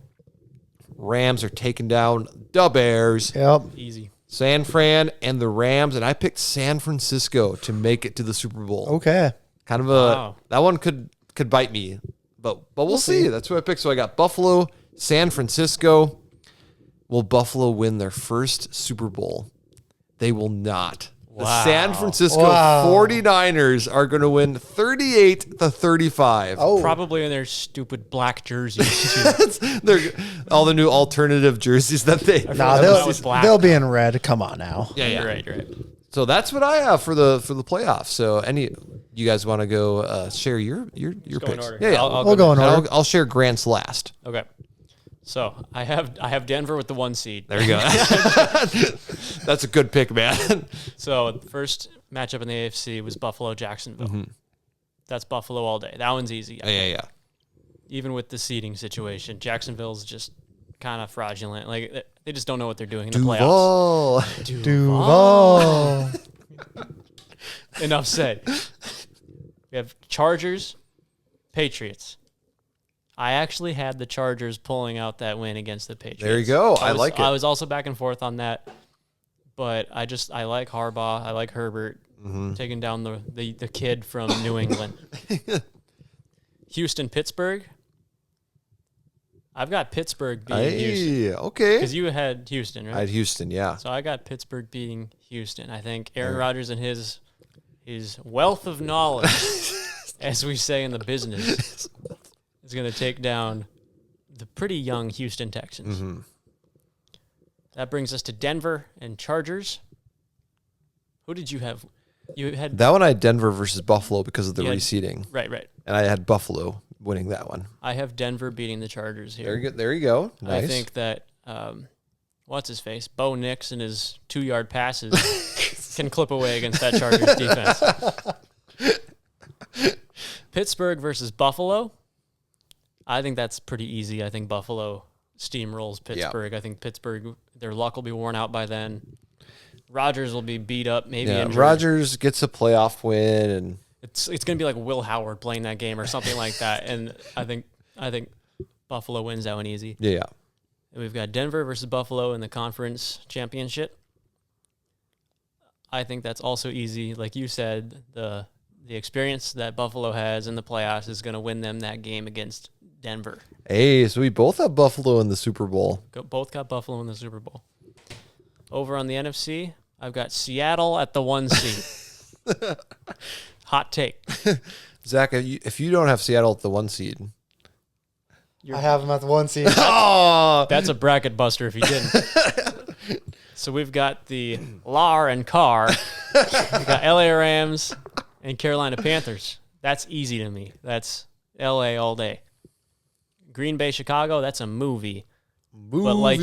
Speaker 1: Rams are taking down the Bears.
Speaker 2: Yep.
Speaker 4: Easy.
Speaker 1: San Fran and the Rams, and I picked San Francisco to make it to the Super Bowl.
Speaker 2: Okay.
Speaker 1: Kind of that one could bite me, but we'll see. That's who I picked. So I got Buffalo, San Francisco. Will Buffalo win their first Super Bowl? They will not. Wow. The San Francisco 49ers are going to win 38-35.
Speaker 2: Oh.
Speaker 4: Probably in their stupid black jerseys too.
Speaker 1: They're all the new alternative jerseys that they.
Speaker 2: They'll be in red. Come on now.
Speaker 1: Yeah.
Speaker 4: You're right.
Speaker 1: So that's what I have for the playoffs. So you guys want to go share your picks? Yeah.
Speaker 2: We'll go in order.
Speaker 1: I'll share Grant's last.
Speaker 4: Okay. So I have Denver with the 1 seed.
Speaker 1: There you go. That's a good pick, man.
Speaker 4: So the first matchup in the AFC was Buffalo-Jacksonville. Mm-hmm. That's Buffalo all day. That one's easy.
Speaker 1: Yeah.
Speaker 4: Even with the seeding situation, Jacksonville's just kind of fraudulent. Like they just don't know what they're doing in the playoffs.
Speaker 2: Duval.
Speaker 4: Enough said. We have Chargers, Patriots. I actually had the Chargers pulling out that win against the Patriots.
Speaker 1: There you go. I like it.
Speaker 4: I was also back and forth on that, but I like Harbaugh. I like Herbert taking down the kid from New England. Houston, Pittsburgh. I've got Pittsburgh beating Houston.
Speaker 1: Okay.
Speaker 4: Because you had Houston, right?
Speaker 1: I had Houston, yeah.
Speaker 4: So I got Pittsburgh beating Houston. I think Aaron Rodgers and his wealth of knowledge, as we say in the business, is going to take down the pretty young Houston Texans. Mm-hmm. That brings us to Denver and Chargers. Who did you have? You had
Speaker 1: that one. I had Denver versus Buffalo because of the reseeding.
Speaker 4: Right.
Speaker 1: And I had Buffalo winning that one.
Speaker 4: I have Denver beating the Chargers here.
Speaker 1: There you go. Nice.
Speaker 4: I think that what's his face? Bo Nix and his 2-yard passes can clip away against that Chargers defense. Pittsburgh versus Buffalo. I think that's pretty easy. I think Buffalo steamrolls Pittsburgh. Yeah. I think Pittsburgh, their luck will be worn out by then. Rodgers will be beat up, maybe injured.
Speaker 1: Rodgers gets a playoff win, and
Speaker 4: it's going to be like Will Howard playing that game or something like that. And I think Buffalo wins that one easy.
Speaker 1: Yeah.
Speaker 4: And we've got Denver versus Buffalo in the conference championship. I think that's also easy. Like you said, the experience that Buffalo has in the playoffs is going to win them that game against Denver.
Speaker 1: Hey, so we both have Buffalo in the Super Bowl.
Speaker 4: Both got Buffalo in the Super Bowl. Over on the NFC, I've got Seattle at the 1 seed. Hot take.
Speaker 1: Zach, if you don't have Seattle at the 1 seed.
Speaker 2: I have them at the 1 seed.
Speaker 1: Oh,
Speaker 4: That's a bracket buster if you didn't. So we've got the Lar and Carr. We've got LA Rams and Carolina Panthers. That's easy to me. That's LA all day. Green Bay, Chicago, that's a movie. But like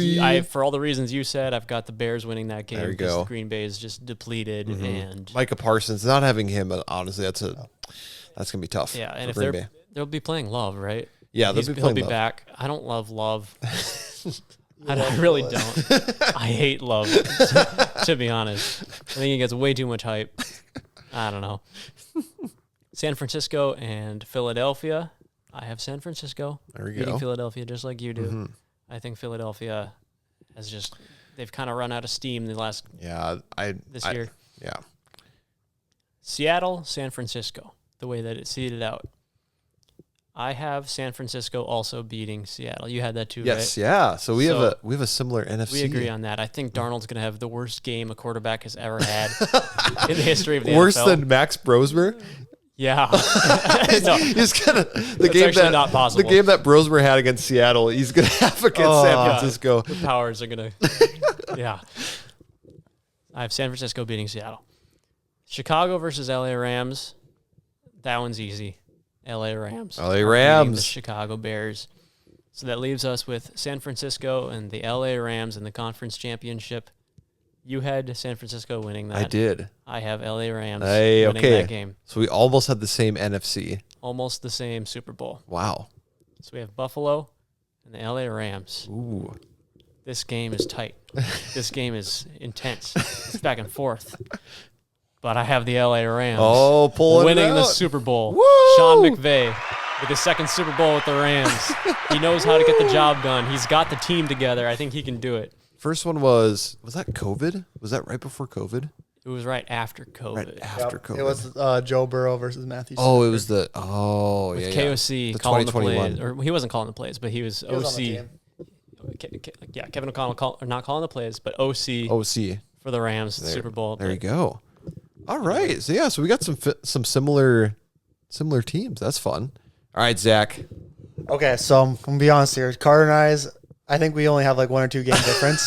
Speaker 4: for all the reasons you said, I've got the Bears winning that game.
Speaker 1: There you go.
Speaker 4: Green Bay is just depleted and
Speaker 1: Micah Parsons, not having him, honestly, that's gonna be tough.
Speaker 4: yeah, and if
Speaker 1: Green Bay.
Speaker 4: they'll be playing Love, right?
Speaker 1: Yeah,
Speaker 4: He'll be back. I don't love Love. I really don't. I hate Love, to be honest. I think he gets way too much hype. I don't know. San Francisco and Philadelphia. I have San Francisco
Speaker 1: There we
Speaker 4: beating
Speaker 1: go.
Speaker 4: Philadelphia just like you do. I think Philadelphia they've kind of run out of steam this year.
Speaker 1: Yeah.
Speaker 4: Seattle, San Francisco, the way that it's seeded out. I have San Francisco also beating Seattle. You had that too,
Speaker 1: Yes,
Speaker 4: right?
Speaker 1: yeah. So we have a similar NFC.
Speaker 4: We agree on that. I think Darnold's going to have the worst game a quarterback has ever had in the history of the
Speaker 1: Worse
Speaker 4: NFL.
Speaker 1: than Max Brosmer.
Speaker 4: Yeah. No,
Speaker 1: He's gonna the
Speaker 4: That's
Speaker 1: game
Speaker 4: actually
Speaker 1: that
Speaker 4: not possible.
Speaker 1: the game that Brosmer had against Seattle. He's gonna have against San Francisco.
Speaker 4: the Powers are going to. Yeah. I have San Francisco beating Seattle. Chicago versus LA Rams. That one's easy. LA Rams.
Speaker 1: LA
Speaker 4: are beating
Speaker 1: Rams.
Speaker 4: The Chicago Bears. So that leaves us with San Francisco and the LA Rams in the conference championship. You had San Francisco winning that.
Speaker 1: I did.
Speaker 4: I have LA Rams
Speaker 1: Hey,
Speaker 4: winning
Speaker 1: okay.
Speaker 4: that game.
Speaker 1: So we almost had the same NFC.
Speaker 4: Almost the same Super Bowl.
Speaker 1: Wow.
Speaker 4: So we have Buffalo and the LA Rams.
Speaker 1: Ooh.
Speaker 4: This game is tight. This game is intense. It's back and forth. But I have the LA Rams
Speaker 1: Pulling
Speaker 4: winning
Speaker 1: it
Speaker 4: the
Speaker 1: out.
Speaker 4: Super Bowl.
Speaker 1: Woo!
Speaker 4: Sean McVay with his second Super Bowl with the Rams. He knows how to get the job done. He's got the team together. I think he can do it.
Speaker 1: First one was that COVID? Was that right before COVID?
Speaker 4: It was right after COVID.
Speaker 1: Right after COVID.
Speaker 2: It was Joe Burrow versus Matthew
Speaker 1: Oh,
Speaker 2: Stafford.
Speaker 1: it was the
Speaker 4: With
Speaker 1: yeah.
Speaker 4: KOC
Speaker 1: The
Speaker 4: calling the
Speaker 1: 2021.
Speaker 4: plays. Or he wasn't calling the plays, but he was
Speaker 2: He was on the
Speaker 4: OC.
Speaker 2: team.
Speaker 4: Yeah, Kevin O'Connell not calling the plays, but OC
Speaker 1: OC.
Speaker 4: for the Rams Super Bowl.
Speaker 1: There you go. All right. So we got some similar teams. That's fun. All right, Zach.
Speaker 2: Okay, so I'm going to be honest here. Carter and I think we only have like 1 or 2 game difference.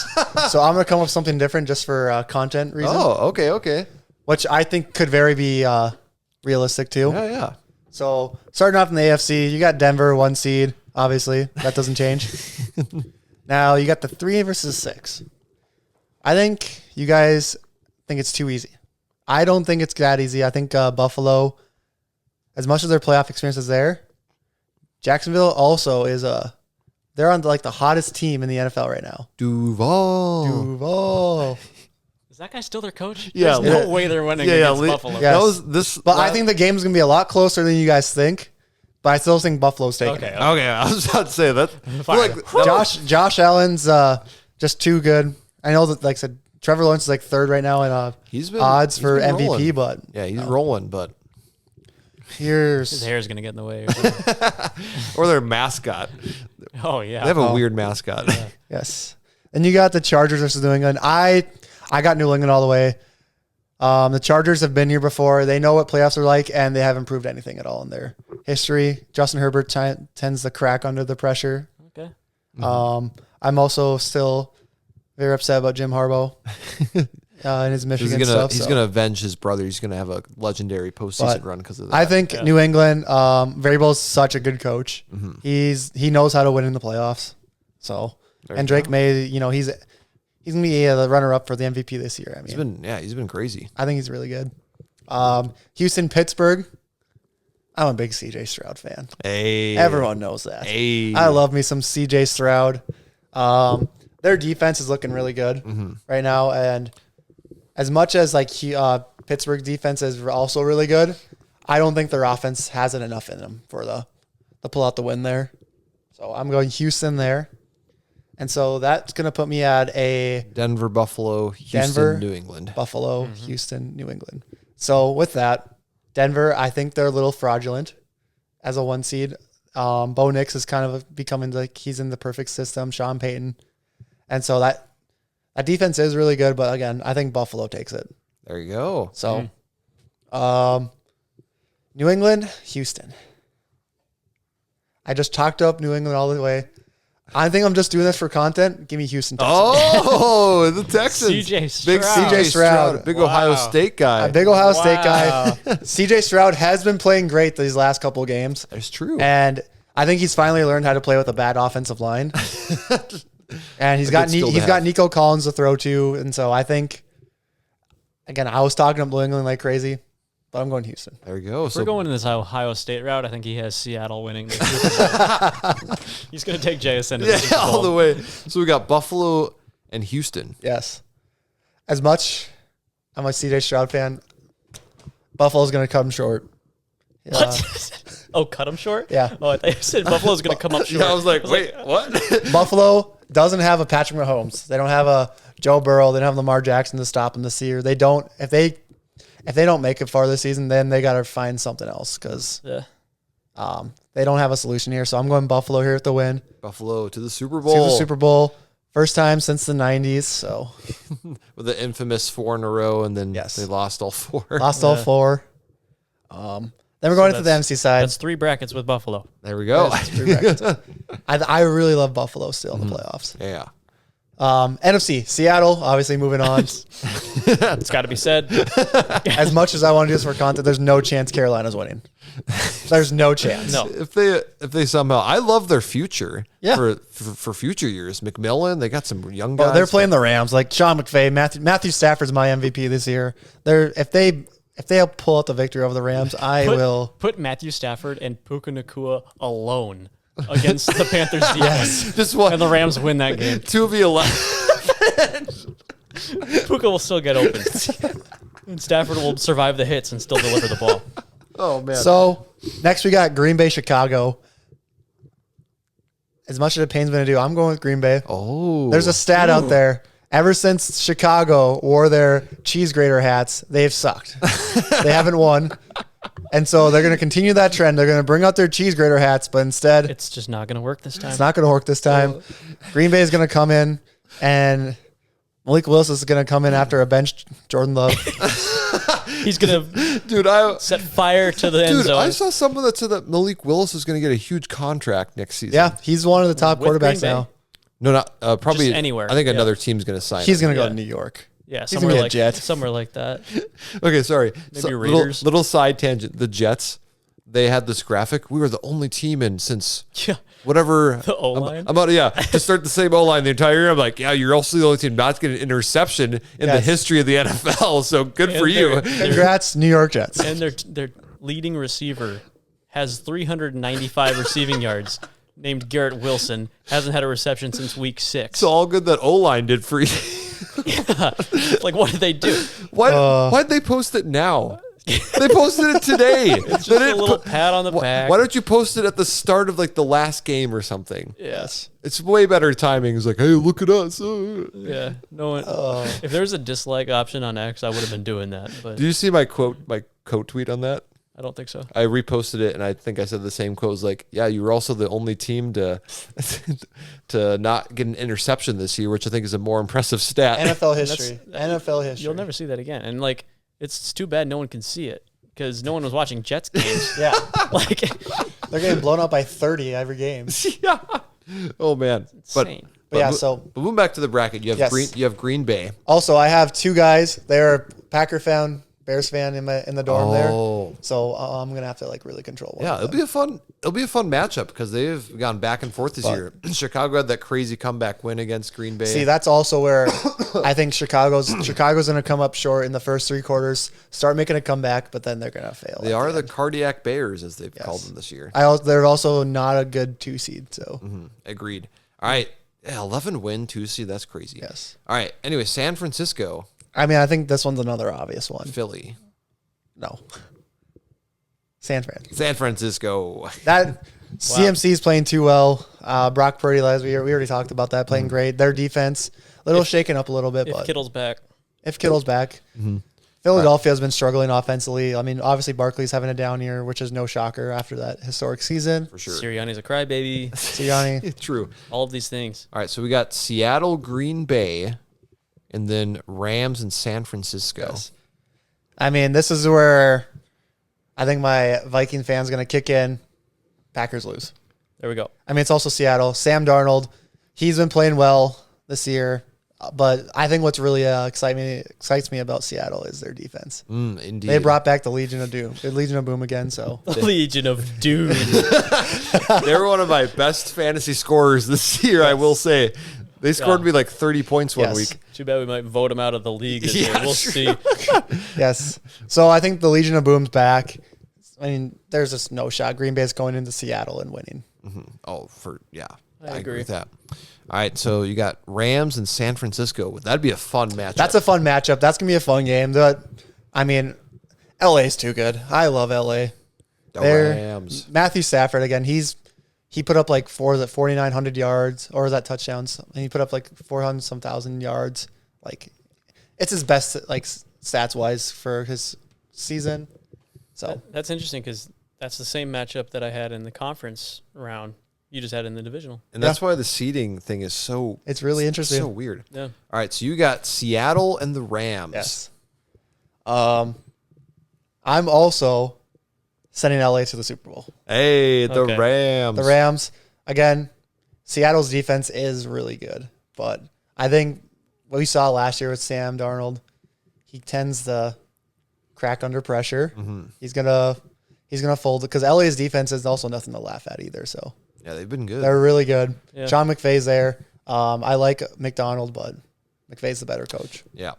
Speaker 2: So I'm going to come up with something different just for content reason,
Speaker 1: Oh, okay.
Speaker 2: which I think could very be realistic too.
Speaker 1: Yeah.
Speaker 2: So starting off in the AFC, you got Denver 1 seed. Obviously, that doesn't change. Now you got the 3 versus 6. I think you guys think it's too easy. I don't think it's that easy. I think Buffalo, as much as their playoff experience is there, Jacksonville also is they're on like the hottest team in the NFL right now.
Speaker 1: Duval.
Speaker 4: Is that guy still their coach?
Speaker 1: Yeah,
Speaker 4: There's no way they're winning against Buffalo.
Speaker 2: Yeah.
Speaker 1: That was this.
Speaker 2: But I think the game's gonna be a lot closer than you guys think. But I still think Buffalo's taking it.
Speaker 1: Okay, I was about to say that.
Speaker 4: Fire.
Speaker 2: Josh Allen's just too good. I know that, like I said, Trevor Lawrence is like 3rd right now in
Speaker 1: he's been
Speaker 2: odds
Speaker 1: he's
Speaker 2: for
Speaker 1: been
Speaker 2: MVP,
Speaker 1: rolling.
Speaker 2: but
Speaker 1: Yeah, he's rolling, but
Speaker 4: His
Speaker 2: here's
Speaker 4: hair is going to get in the way. Or something.
Speaker 1: or their mascot.
Speaker 4: Oh, yeah.
Speaker 1: They have a weird mascot.
Speaker 2: yes. And you got the Chargers versus New England. I got New England all the way. The Chargers have been here before. They know what playoffs are like, and they haven't proved anything at all in their history. Justin Herbert tends to crack under the pressure.
Speaker 4: Okay.
Speaker 2: I'm also still very upset about Jim Harbaugh and his Michigan stuff.
Speaker 1: He's gonna avenge his brother. He's gonna have a legendary postseason run because of that.
Speaker 2: I think New England, Vrabel's such a good coach. He knows how to win in the playoffs. So, and Drake May, he's gonna be the runner up for the MVP this year. I mean,
Speaker 1: he's been crazy.
Speaker 2: I think he's really good. Houston, Pittsburgh. I'm a big CJ Stroud fan.
Speaker 1: Hey,
Speaker 2: Everyone knows that.
Speaker 1: Hey,
Speaker 2: I love me some CJ Stroud. Their defense is looking really good right now, and as much as Pittsburgh defense is also really good, I don't think their offense has it enough in them for the pull out the win there. So I'm going Houston there. And so that's going to put me at a
Speaker 1: Denver, Buffalo, Houston,
Speaker 2: Denver,
Speaker 1: New England.
Speaker 2: Buffalo, Houston, New England. So with that, Denver, I think they're a little fraudulent as a 1 seed. Bo Nix is kind of becoming like he's in the perfect system, Sean Payton. And so that defense is really good, but again, I think Buffalo takes it.
Speaker 1: There you go.
Speaker 2: So New England, Houston. I just talked up New England all the way. I think I'm just doing this for content. Give me Houston, Texans.
Speaker 1: Oh, the Texans.
Speaker 3: CJ Stroud.
Speaker 1: Big CJ Stroud. Big Ohio State guy.
Speaker 2: A big Ohio State guy. CJ Stroud has been playing great these last couple of games.
Speaker 1: That's true.
Speaker 2: And I think he's finally learned how to play with a bad offensive line. And he's got Nico Collins to throw to. And so I think, again, I was talking up New England like crazy, but I'm going Houston.
Speaker 1: There you go.
Speaker 3: If we're going in this Ohio State route, I think he has Seattle winning the Super Bowl. He's going to take JSN to the Super Bowl.
Speaker 1: all the way. So we got Buffalo and Houston.
Speaker 2: Yes. As much, I'm a CJ Stroud fan. Buffalo's going to come short.
Speaker 3: What? Oh, cut him short?
Speaker 2: Yeah.
Speaker 3: Oh, I thought you said Buffalo's going to come up short.
Speaker 1: Yeah, I was like, wait, what?
Speaker 2: Buffalo doesn't have a Patrick Mahomes. They don't have a Joe Burrow. They don't have Lamar Jackson to stop them this year. They don't. If they don't make it far this season, then they got to find something else because they don't have a solution here. So I'm going Buffalo here at the win.
Speaker 1: Buffalo to the Super Bowl.
Speaker 2: To the Super Bowl. First time since the 90s. So
Speaker 1: with the infamous 4 in a row, and then they lost all 4.
Speaker 2: Lost all 4. Then we're going to the MC side.
Speaker 3: That's 3 brackets with Buffalo.
Speaker 1: There we go.
Speaker 2: I really love Buffalo still in the playoffs.
Speaker 1: Yeah.
Speaker 2: NFC, Seattle, obviously moving on.
Speaker 3: It's got to be said.
Speaker 2: As much as I want to do this for content, there's no chance Carolina's winning. There's no chance.
Speaker 3: No.
Speaker 1: If they somehow, I love their future.
Speaker 2: Yeah.
Speaker 1: For future years, McMillan, they got some young guys.
Speaker 2: Well, they're playing the Rams, like Sean McVay, Matthew Stafford's my MVP this year. If they pull out the victory over the Rams, I will
Speaker 3: put Matthew Stafford and Puka Nacua alone against the Panthers defense.
Speaker 1: Just one.
Speaker 3: And the Rams win that game.
Speaker 1: 2 of the 11.
Speaker 3: Puka will still get open. And Stafford will survive the hits and still deliver the ball.
Speaker 1: Oh, man.
Speaker 2: So next we got Green Bay, Chicago. As much as it pains me to do, I'm going with Green Bay.
Speaker 1: Oh.
Speaker 2: There's a stat out there. Ever since Chicago wore their cheese grater hats, they've sucked. They haven't won. And so they're going to continue that trend. They're going to bring out their cheese grater hats, but instead,
Speaker 3: It's just not going to work this time.
Speaker 2: it's not going to work this time. Green Bay is going to come in, and Malik Willis is going to come in after a bench Jordan Love.
Speaker 3: He's going to
Speaker 1: Dude,
Speaker 3: set fire to the end zone.
Speaker 1: I saw someone that said that Malik Willis is going to get a huge contract next season.
Speaker 2: Yeah, he's one of the top
Speaker 3: With
Speaker 2: quarterbacks
Speaker 3: Green Bay.
Speaker 2: now.
Speaker 1: No, not probably
Speaker 3: Just anywhere.
Speaker 1: I think
Speaker 3: Yeah.
Speaker 1: another team's going to sign
Speaker 2: He's
Speaker 1: him.
Speaker 2: going to go
Speaker 3: Yeah.
Speaker 2: to New York.
Speaker 3: Yeah,
Speaker 2: He's
Speaker 3: somewhere
Speaker 2: gonna
Speaker 3: like
Speaker 2: get Jet.
Speaker 3: somewhere like that.
Speaker 1: Okay, sorry.
Speaker 3: Maybe
Speaker 1: little,
Speaker 3: Raiders.
Speaker 1: little side tangent. The Jets, they had this graphic. We were the only team in since
Speaker 3: Yeah.
Speaker 1: whatever.
Speaker 3: The O-line?
Speaker 1: I'm about to start the same O-line the entire year. I'm like, yeah, you're also the only team not to get an interception in the
Speaker 2: Yes.
Speaker 1: history of the NFL. So good for
Speaker 3: And
Speaker 1: you.
Speaker 2: Congrats, New York Jets.
Speaker 3: And their leading receiver has 395 receiving yards. Named Garrett Wilson, hasn't had a reception since week 6.
Speaker 1: It's all good that O-line did for you.
Speaker 3: Like, what did they do?
Speaker 1: Why'd they post it now? They posted it today.
Speaker 3: It's just a little pat on the back.
Speaker 1: Why don't you post it at the start of like the last game or something?
Speaker 3: Yes.
Speaker 1: It's way better timing. It's like, hey, look at us.
Speaker 3: Yeah. No one. If there's a dislike option on X, I would have been doing that. But
Speaker 1: Did you see my quote tweet on that?
Speaker 3: I don't think so.
Speaker 1: I reposted it, and I think I said the same quote. It was like, yeah, you were also the only team to to not get an interception this year, which I think is a more impressive stat.
Speaker 2: NFL history. NFL history.
Speaker 3: You'll never see that again. And like, it's too bad no one can see it because no one was watching Jets games.
Speaker 2: Yeah.
Speaker 3: Like,
Speaker 2: They're getting blown up by 30 every game.
Speaker 1: Yeah. Oh man.
Speaker 3: insane.
Speaker 2: But yeah,
Speaker 1: but moving back to the bracket, you have
Speaker 2: Yes.
Speaker 1: Green Bay.
Speaker 2: Also, I have 2 guys. They're Packer fan, Bears fan in the dorm there. So I'm gonna have to like really control one.
Speaker 1: Yeah,
Speaker 2: of
Speaker 1: it'll
Speaker 2: them.
Speaker 1: be a fun matchup because they've gone back and forth this year. Chicago had that crazy comeback win against Green Bay.
Speaker 2: See, that's also where I think Chicago's gonna come up short in the first 3 quarters, start making a comeback, but then they're gonna fail.
Speaker 1: They
Speaker 2: at
Speaker 1: are the
Speaker 2: end.
Speaker 1: cardiac bears, as they've called them this year.
Speaker 2: They're also not a good 2 seed. So
Speaker 1: Agreed. All right. Yeah, 11 win, 2 seed. That's crazy.
Speaker 2: yes,
Speaker 1: All right. Anyway, San Francisco,
Speaker 2: I mean I think this one's another obvious one.
Speaker 1: Philly.
Speaker 2: No, San Fran.
Speaker 1: San Francisco.
Speaker 2: That CMC's playing too well. Brock Purdy, as we already talked about that, playing great. Their defense, a little shaken up a little bit,
Speaker 3: If
Speaker 2: but
Speaker 3: Kittle's back.
Speaker 2: if Kittle's back, Philadelphia has been struggling offensively. I mean, obviously Barkley's having a down year, which is no shocker after that historic season.
Speaker 1: For sure.
Speaker 3: Sirianni's a crybaby.
Speaker 2: Sirianni.
Speaker 1: True.
Speaker 3: All of these things.
Speaker 1: All right, so we got Seattle, Green Bay, and then Rams and San Francisco.
Speaker 2: Yes. I mean, this is where I think my Viking fan's going to kick in. Packers lose.
Speaker 3: There we go.
Speaker 2: I mean, it's also Seattle. Sam Darnold, he's been playing well this year, but I think what's really excites me about Seattle is their defense.
Speaker 1: Indeed.
Speaker 2: They brought back the Legion of Doom, the Legion of Boom again. So
Speaker 3: The Legion of Doom.
Speaker 1: They were one of my best fantasy scorers this year, I will say. They scored me like 30 points one
Speaker 2: Yes.
Speaker 1: week.
Speaker 3: Too bad we might vote him out of the league this year.
Speaker 1: Yeah,
Speaker 3: We'll
Speaker 1: sure.
Speaker 3: see.
Speaker 2: yes, so I think the Legion of Boom's back. I mean, there's just no shot. Green Bay's going into Seattle and winning.
Speaker 1: Oh, I agree
Speaker 3: agree.
Speaker 1: with that. All right, so you got Rams and San Francisco. That'd be a fun matchup.
Speaker 2: That's a fun matchup. That's gonna be a fun game. I mean, LA's too good. I love LA.
Speaker 1: the
Speaker 2: They're-
Speaker 1: Rams.
Speaker 2: Matthew Stafford again. He put up like 4,900 yards, or is that touchdowns? And he put up like 400 some thousand yards. Like, it's his best like stats wise for his season. So
Speaker 3: That's interesting because that's the same matchup that I had in the conference round. You just had in the divisional.
Speaker 1: And that's why the seeding thing is so
Speaker 2: it's really interesting.
Speaker 1: so weird.
Speaker 3: Yeah.
Speaker 1: All right, so you got Seattle and the Rams.
Speaker 2: Yes. I'm also sending LA to the Super Bowl.
Speaker 1: Hey, the
Speaker 3: Okay.
Speaker 1: Rams.
Speaker 2: The Rams, again, Seattle's defense is really good. But I think what we saw last year with Sam Darnold, he tends to crack under pressure. He's gonna fold because LA's defense is also nothing to laugh at either. So
Speaker 1: Yeah, they've been good.
Speaker 2: they're really good.
Speaker 3: Yeah.
Speaker 2: Sean McVay's there. I like McDonald, but McVay's the better coach.
Speaker 1: Yeah.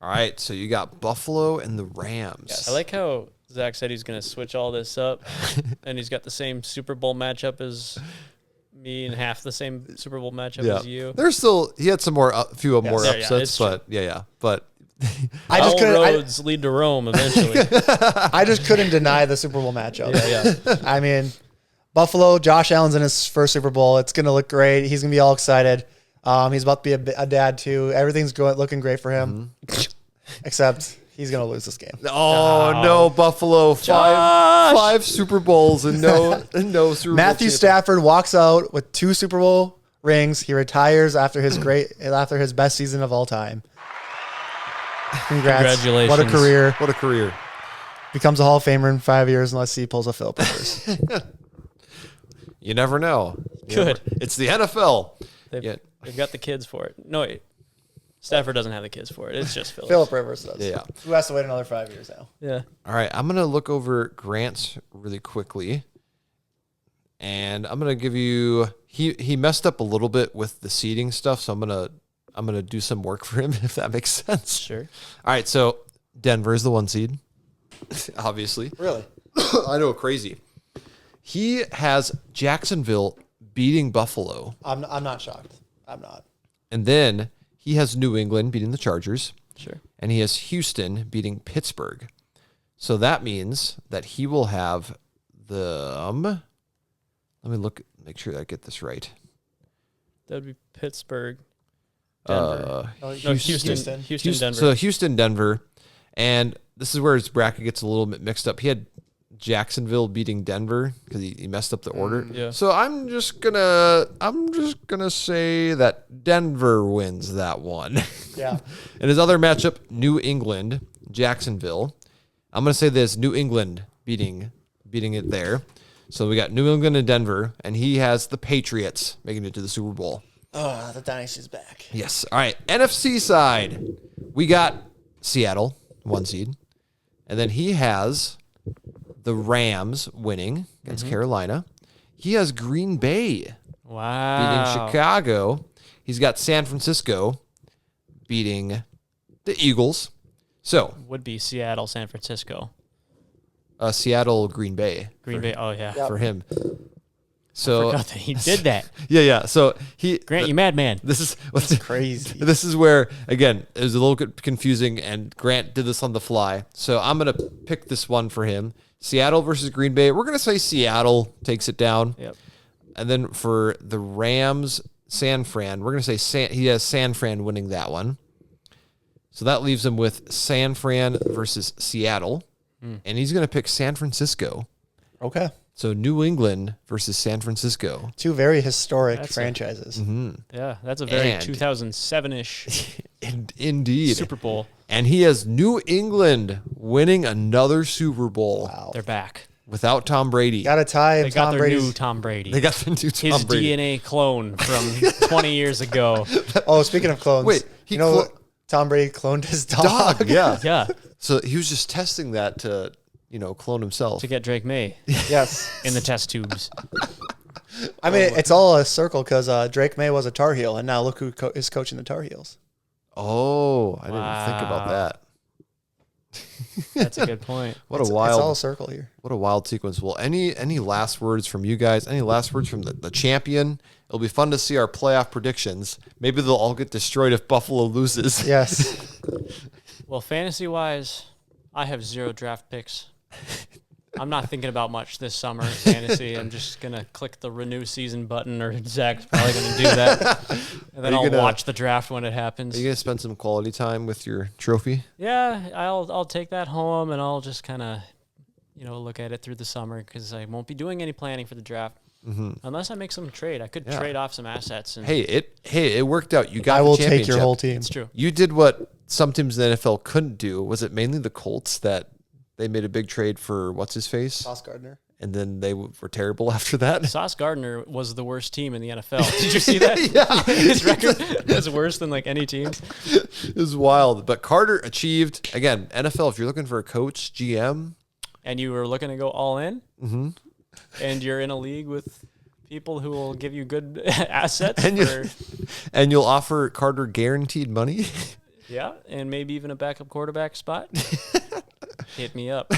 Speaker 1: All right, so you got Buffalo and the Rams.
Speaker 2: Yes.
Speaker 3: I like how Zach said he's going to switch all this up, and he's got the same Super Bowl matchup as me and half the same Super Bowl matchup
Speaker 1: Yeah.
Speaker 3: as you.
Speaker 1: There's still he had some more more
Speaker 3: Yeah, yeah,
Speaker 1: upsets,
Speaker 3: it's true.
Speaker 1: but yeah. But
Speaker 2: I just
Speaker 3: All
Speaker 2: couldn't.
Speaker 3: roads lead to Rome eventually.
Speaker 2: I just couldn't deny the Super Bowl matchup.
Speaker 3: yeah.
Speaker 2: I mean, Buffalo, Josh Allen's in his first Super Bowl. It's going to look great. He's going to be all excited. He's about to be a dad, too. Everything's looking great for him, except he's going to lose this game.
Speaker 1: oh no, Buffalo five Super Bowls and no Super Bowl
Speaker 2: Matthew
Speaker 1: champion.
Speaker 2: Stafford walks out with 2 Super Bowl rings. He retires after his best season of all time. Congrats.
Speaker 3: Congratulations.
Speaker 2: What a career.
Speaker 1: What a career.
Speaker 2: Becomes a Hall of Famer in 5 years unless he pulls a Philip Rivers.
Speaker 1: You never know. You
Speaker 3: Good.
Speaker 1: never- It's the NFL.
Speaker 3: They've,
Speaker 1: Yeah.
Speaker 3: they've got the kids for it. No, wait. Stafford doesn't have the kids for it. It's just Phillips.
Speaker 2: Philip Rivers does.
Speaker 1: Yeah.
Speaker 2: Who has to wait another 5 years now?
Speaker 3: Yeah.
Speaker 1: All right, I'm gonna look over Grant's really quickly, and I'm gonna give you. He messed up a little bit with the seeding stuff, so I'm gonna do some work for him if that makes sense.
Speaker 3: Sure.
Speaker 1: All right, so Denver is the 1 seed, obviously.
Speaker 2: Really?
Speaker 1: I know, crazy. He has Jacksonville beating Buffalo,
Speaker 2: I'm not shocked. I'm not.
Speaker 1: and then he has New England beating the Chargers,
Speaker 3: Sure.
Speaker 1: and he has Houston beating Pittsburgh. So that means that he will have them. Let me make sure that I get this right.
Speaker 3: That would be Pittsburgh. Denver.
Speaker 1: Uh,
Speaker 3: No, Houston. Houston, Denver.
Speaker 1: So Houston, Denver, and this is where his bracket gets a little bit mixed up. He had Jacksonville beating Denver because he messed up the order.
Speaker 3: yeah.
Speaker 1: So I'm just gonna say that Denver wins that one.
Speaker 2: Yeah.
Speaker 1: And his other matchup, New England, Jacksonville. I'm gonna say this: New England beating it there. So we got New England and Denver, and he has the Patriots making it to the Super Bowl.
Speaker 2: Oh, the dynasty's back.
Speaker 1: Yes. All right. NFC side, we got Seattle, 1 seed, and then he has the Rams winning against Carolina. He has Green Bay
Speaker 3: Wow.
Speaker 1: beating Chicago. He's got San Francisco beating the Eagles. So
Speaker 3: Would be Seattle, San Francisco.
Speaker 1: Seattle, Green Bay
Speaker 3: Green Bay. Oh, yeah.
Speaker 2: Yep.
Speaker 1: for him. So
Speaker 4: Forgot that he did that.
Speaker 1: yeah. So
Speaker 4: Grant, you madman.
Speaker 1: This is what's
Speaker 2: Crazy.
Speaker 1: This is where, again, it was a little bit confusing, and Grant did this on the fly. So I'm going to pick this one for him. Seattle versus Green Bay. We're going to say Seattle takes it down.
Speaker 4: Yep.
Speaker 1: And then for the Rams, San Fran, we're going to say he has San Fran winning that one. So that leaves him with San Fran versus Seattle. And he's going to pick San Francisco.
Speaker 2: Okay.
Speaker 1: So New England versus San Francisco.
Speaker 2: Two very historic
Speaker 4: That's
Speaker 2: franchises.
Speaker 4: Yeah, that's a very
Speaker 1: And-
Speaker 4: 2007-ish
Speaker 1: Indeed.
Speaker 4: Super Bowl.
Speaker 1: And he has New England winning another Super Bowl
Speaker 2: Wow.
Speaker 4: They're back.
Speaker 1: without Tom Brady.
Speaker 2: Got a tie
Speaker 4: They
Speaker 2: of
Speaker 4: got
Speaker 2: Tom
Speaker 4: their
Speaker 2: Brady's.
Speaker 4: new Tom Brady.
Speaker 1: They got the new Tom
Speaker 4: His
Speaker 1: Brady.
Speaker 4: DNA clone from 20 years ago.
Speaker 2: Oh, speaking of clones.
Speaker 1: Wait, he
Speaker 2: you know
Speaker 1: clo-
Speaker 2: Tom Brady cloned his dog.
Speaker 1: Dog, yeah.
Speaker 4: Yeah,
Speaker 1: So he was just testing that to, clone himself.
Speaker 4: to get Drake May
Speaker 2: Yes.
Speaker 4: in the test tubes.
Speaker 2: I mean, it's all a circle because Drake May was a Tar Heel, and now look who is coaching the Tar Heels.
Speaker 1: Oh, I didn't think about
Speaker 4: Wow.
Speaker 1: that.
Speaker 4: That's a good point.
Speaker 1: What
Speaker 2: It's
Speaker 1: a
Speaker 2: all a
Speaker 1: wild,
Speaker 2: circle here.
Speaker 1: what a wild sequence. Well, any last words from you guys? Any last words from the champion? It'll be fun to see our playoff predictions. Maybe they'll all get destroyed if Buffalo loses.
Speaker 2: Yes.
Speaker 4: Well, fantasy-wise, I have 0 draft picks. I'm not thinking about much this summer in fantasy. I'm just going to click the renew season button, or Zach's probably going to do that. And then
Speaker 1: Are you
Speaker 4: I'll
Speaker 1: gonna-
Speaker 4: watch the draft when it happens.
Speaker 1: Are you gonna spend some quality time with your trophy?
Speaker 4: Yeah, I'll take that home, and I'll just kind of, look at it through the summer, because I won't be doing any planning for the draft. Unless I make some trade. I could
Speaker 1: Yeah.
Speaker 4: trade off some assets. And
Speaker 1: It worked out. You got
Speaker 2: I will
Speaker 1: the
Speaker 2: take your
Speaker 1: championship.
Speaker 2: whole team.
Speaker 4: It's true.
Speaker 1: You did what some teams in the NFL couldn't do. Was it mainly the Colts that they made a big trade for what's his face,
Speaker 2: Sauce Gardner.
Speaker 1: and then they were terrible after that?
Speaker 4: Sauce Gardner was the worst team in the NFL. Did you see that? His record was worse than like any team.
Speaker 1: It was wild. But Carter achieved, again, NFL, if you're looking for a coach, GM,
Speaker 4: And you were looking to go all in, and you're in a league with people who will give you good assets.
Speaker 1: And you-
Speaker 4: for,
Speaker 1: and you'll offer Carter guaranteed money.
Speaker 4: yeah, and maybe even a backup quarterback spot. Hit me up.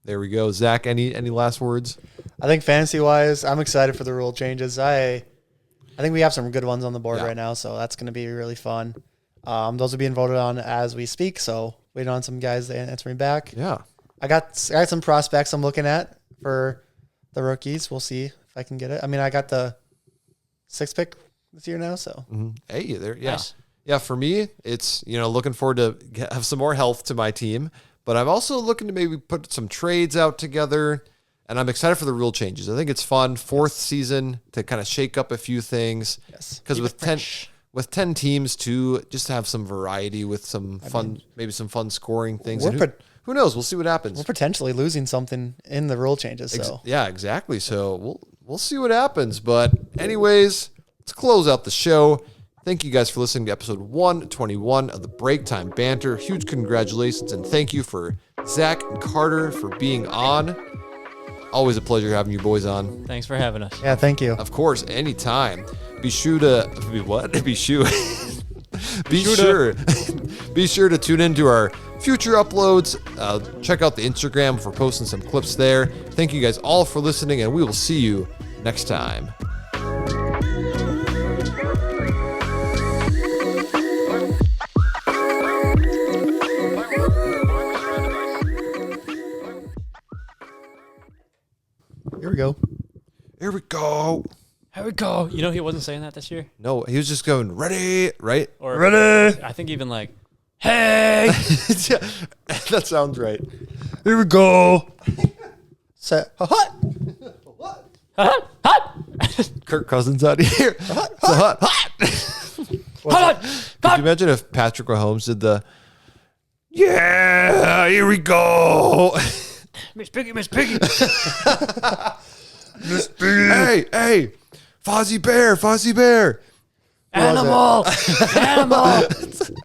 Speaker 1: There we go. Zach, any last words?
Speaker 2: I think fantasy wise, I'm excited for the rule changes. I think we have some good ones on the board
Speaker 1: Yeah.
Speaker 2: right now, so that's going to be really fun. Those are being voted on as we speak, so waiting on some guys to answer me back.
Speaker 1: Yeah.
Speaker 2: I got some prospects I'm looking at for the rookies. We'll see if I can get it. I mean, I got the 6th pick this year now, so
Speaker 1: Hey, there. Yeah.
Speaker 4: Nice.
Speaker 1: Yeah. For me, it's, looking forward to have some more health to my team, but I'm also looking to maybe put some trades out together, and I'm excited for the rule changes. I think it's fun. 4th season to kind of shake up a few things.
Speaker 2: yes.
Speaker 1: Because
Speaker 4: Keep
Speaker 1: with
Speaker 4: it
Speaker 1: 10
Speaker 4: fresh.
Speaker 1: with 10 teams too, just to have some variety with some fun, maybe some fun scoring things.
Speaker 2: We're
Speaker 1: And
Speaker 2: put-
Speaker 1: who knows? We'll see what happens.
Speaker 2: We're potentially losing something in the rule changes, so
Speaker 1: Yeah, exactly. So we'll see what happens. But anyways, let's close out the show. Thank you guys for listening to episode 121 of the Break Time Banter. Huge congratulations and thank you for Zach and Carter for being on. Always a pleasure having you boys on.
Speaker 4: Thanks for having us.
Speaker 2: yeah, thank you.
Speaker 1: Of course, anytime. Be sure to be what? Be sure. Be sure. Be sure to tune into our future uploads. Check out the Instagram for posting some clips there. Thank you guys all for listening, and we will see you next time.
Speaker 2: Here we go.
Speaker 1: Here we go.
Speaker 4: Here we go. He wasn't saying that this year.
Speaker 1: No, he was just going ready, right?
Speaker 4: Or
Speaker 2: Ready?
Speaker 4: I think even like, hey.
Speaker 1: That sounds right.
Speaker 2: Here we go. Set. Hut.
Speaker 1: Kirk Cousins out here. It's a hot. Could you imagine if Patrick Mahomes did the? Yeah, here we go.
Speaker 4: Miss Piggy, Miss Piggy.
Speaker 1: Hey, Fozzie Bear.
Speaker 4: Animal. Animal.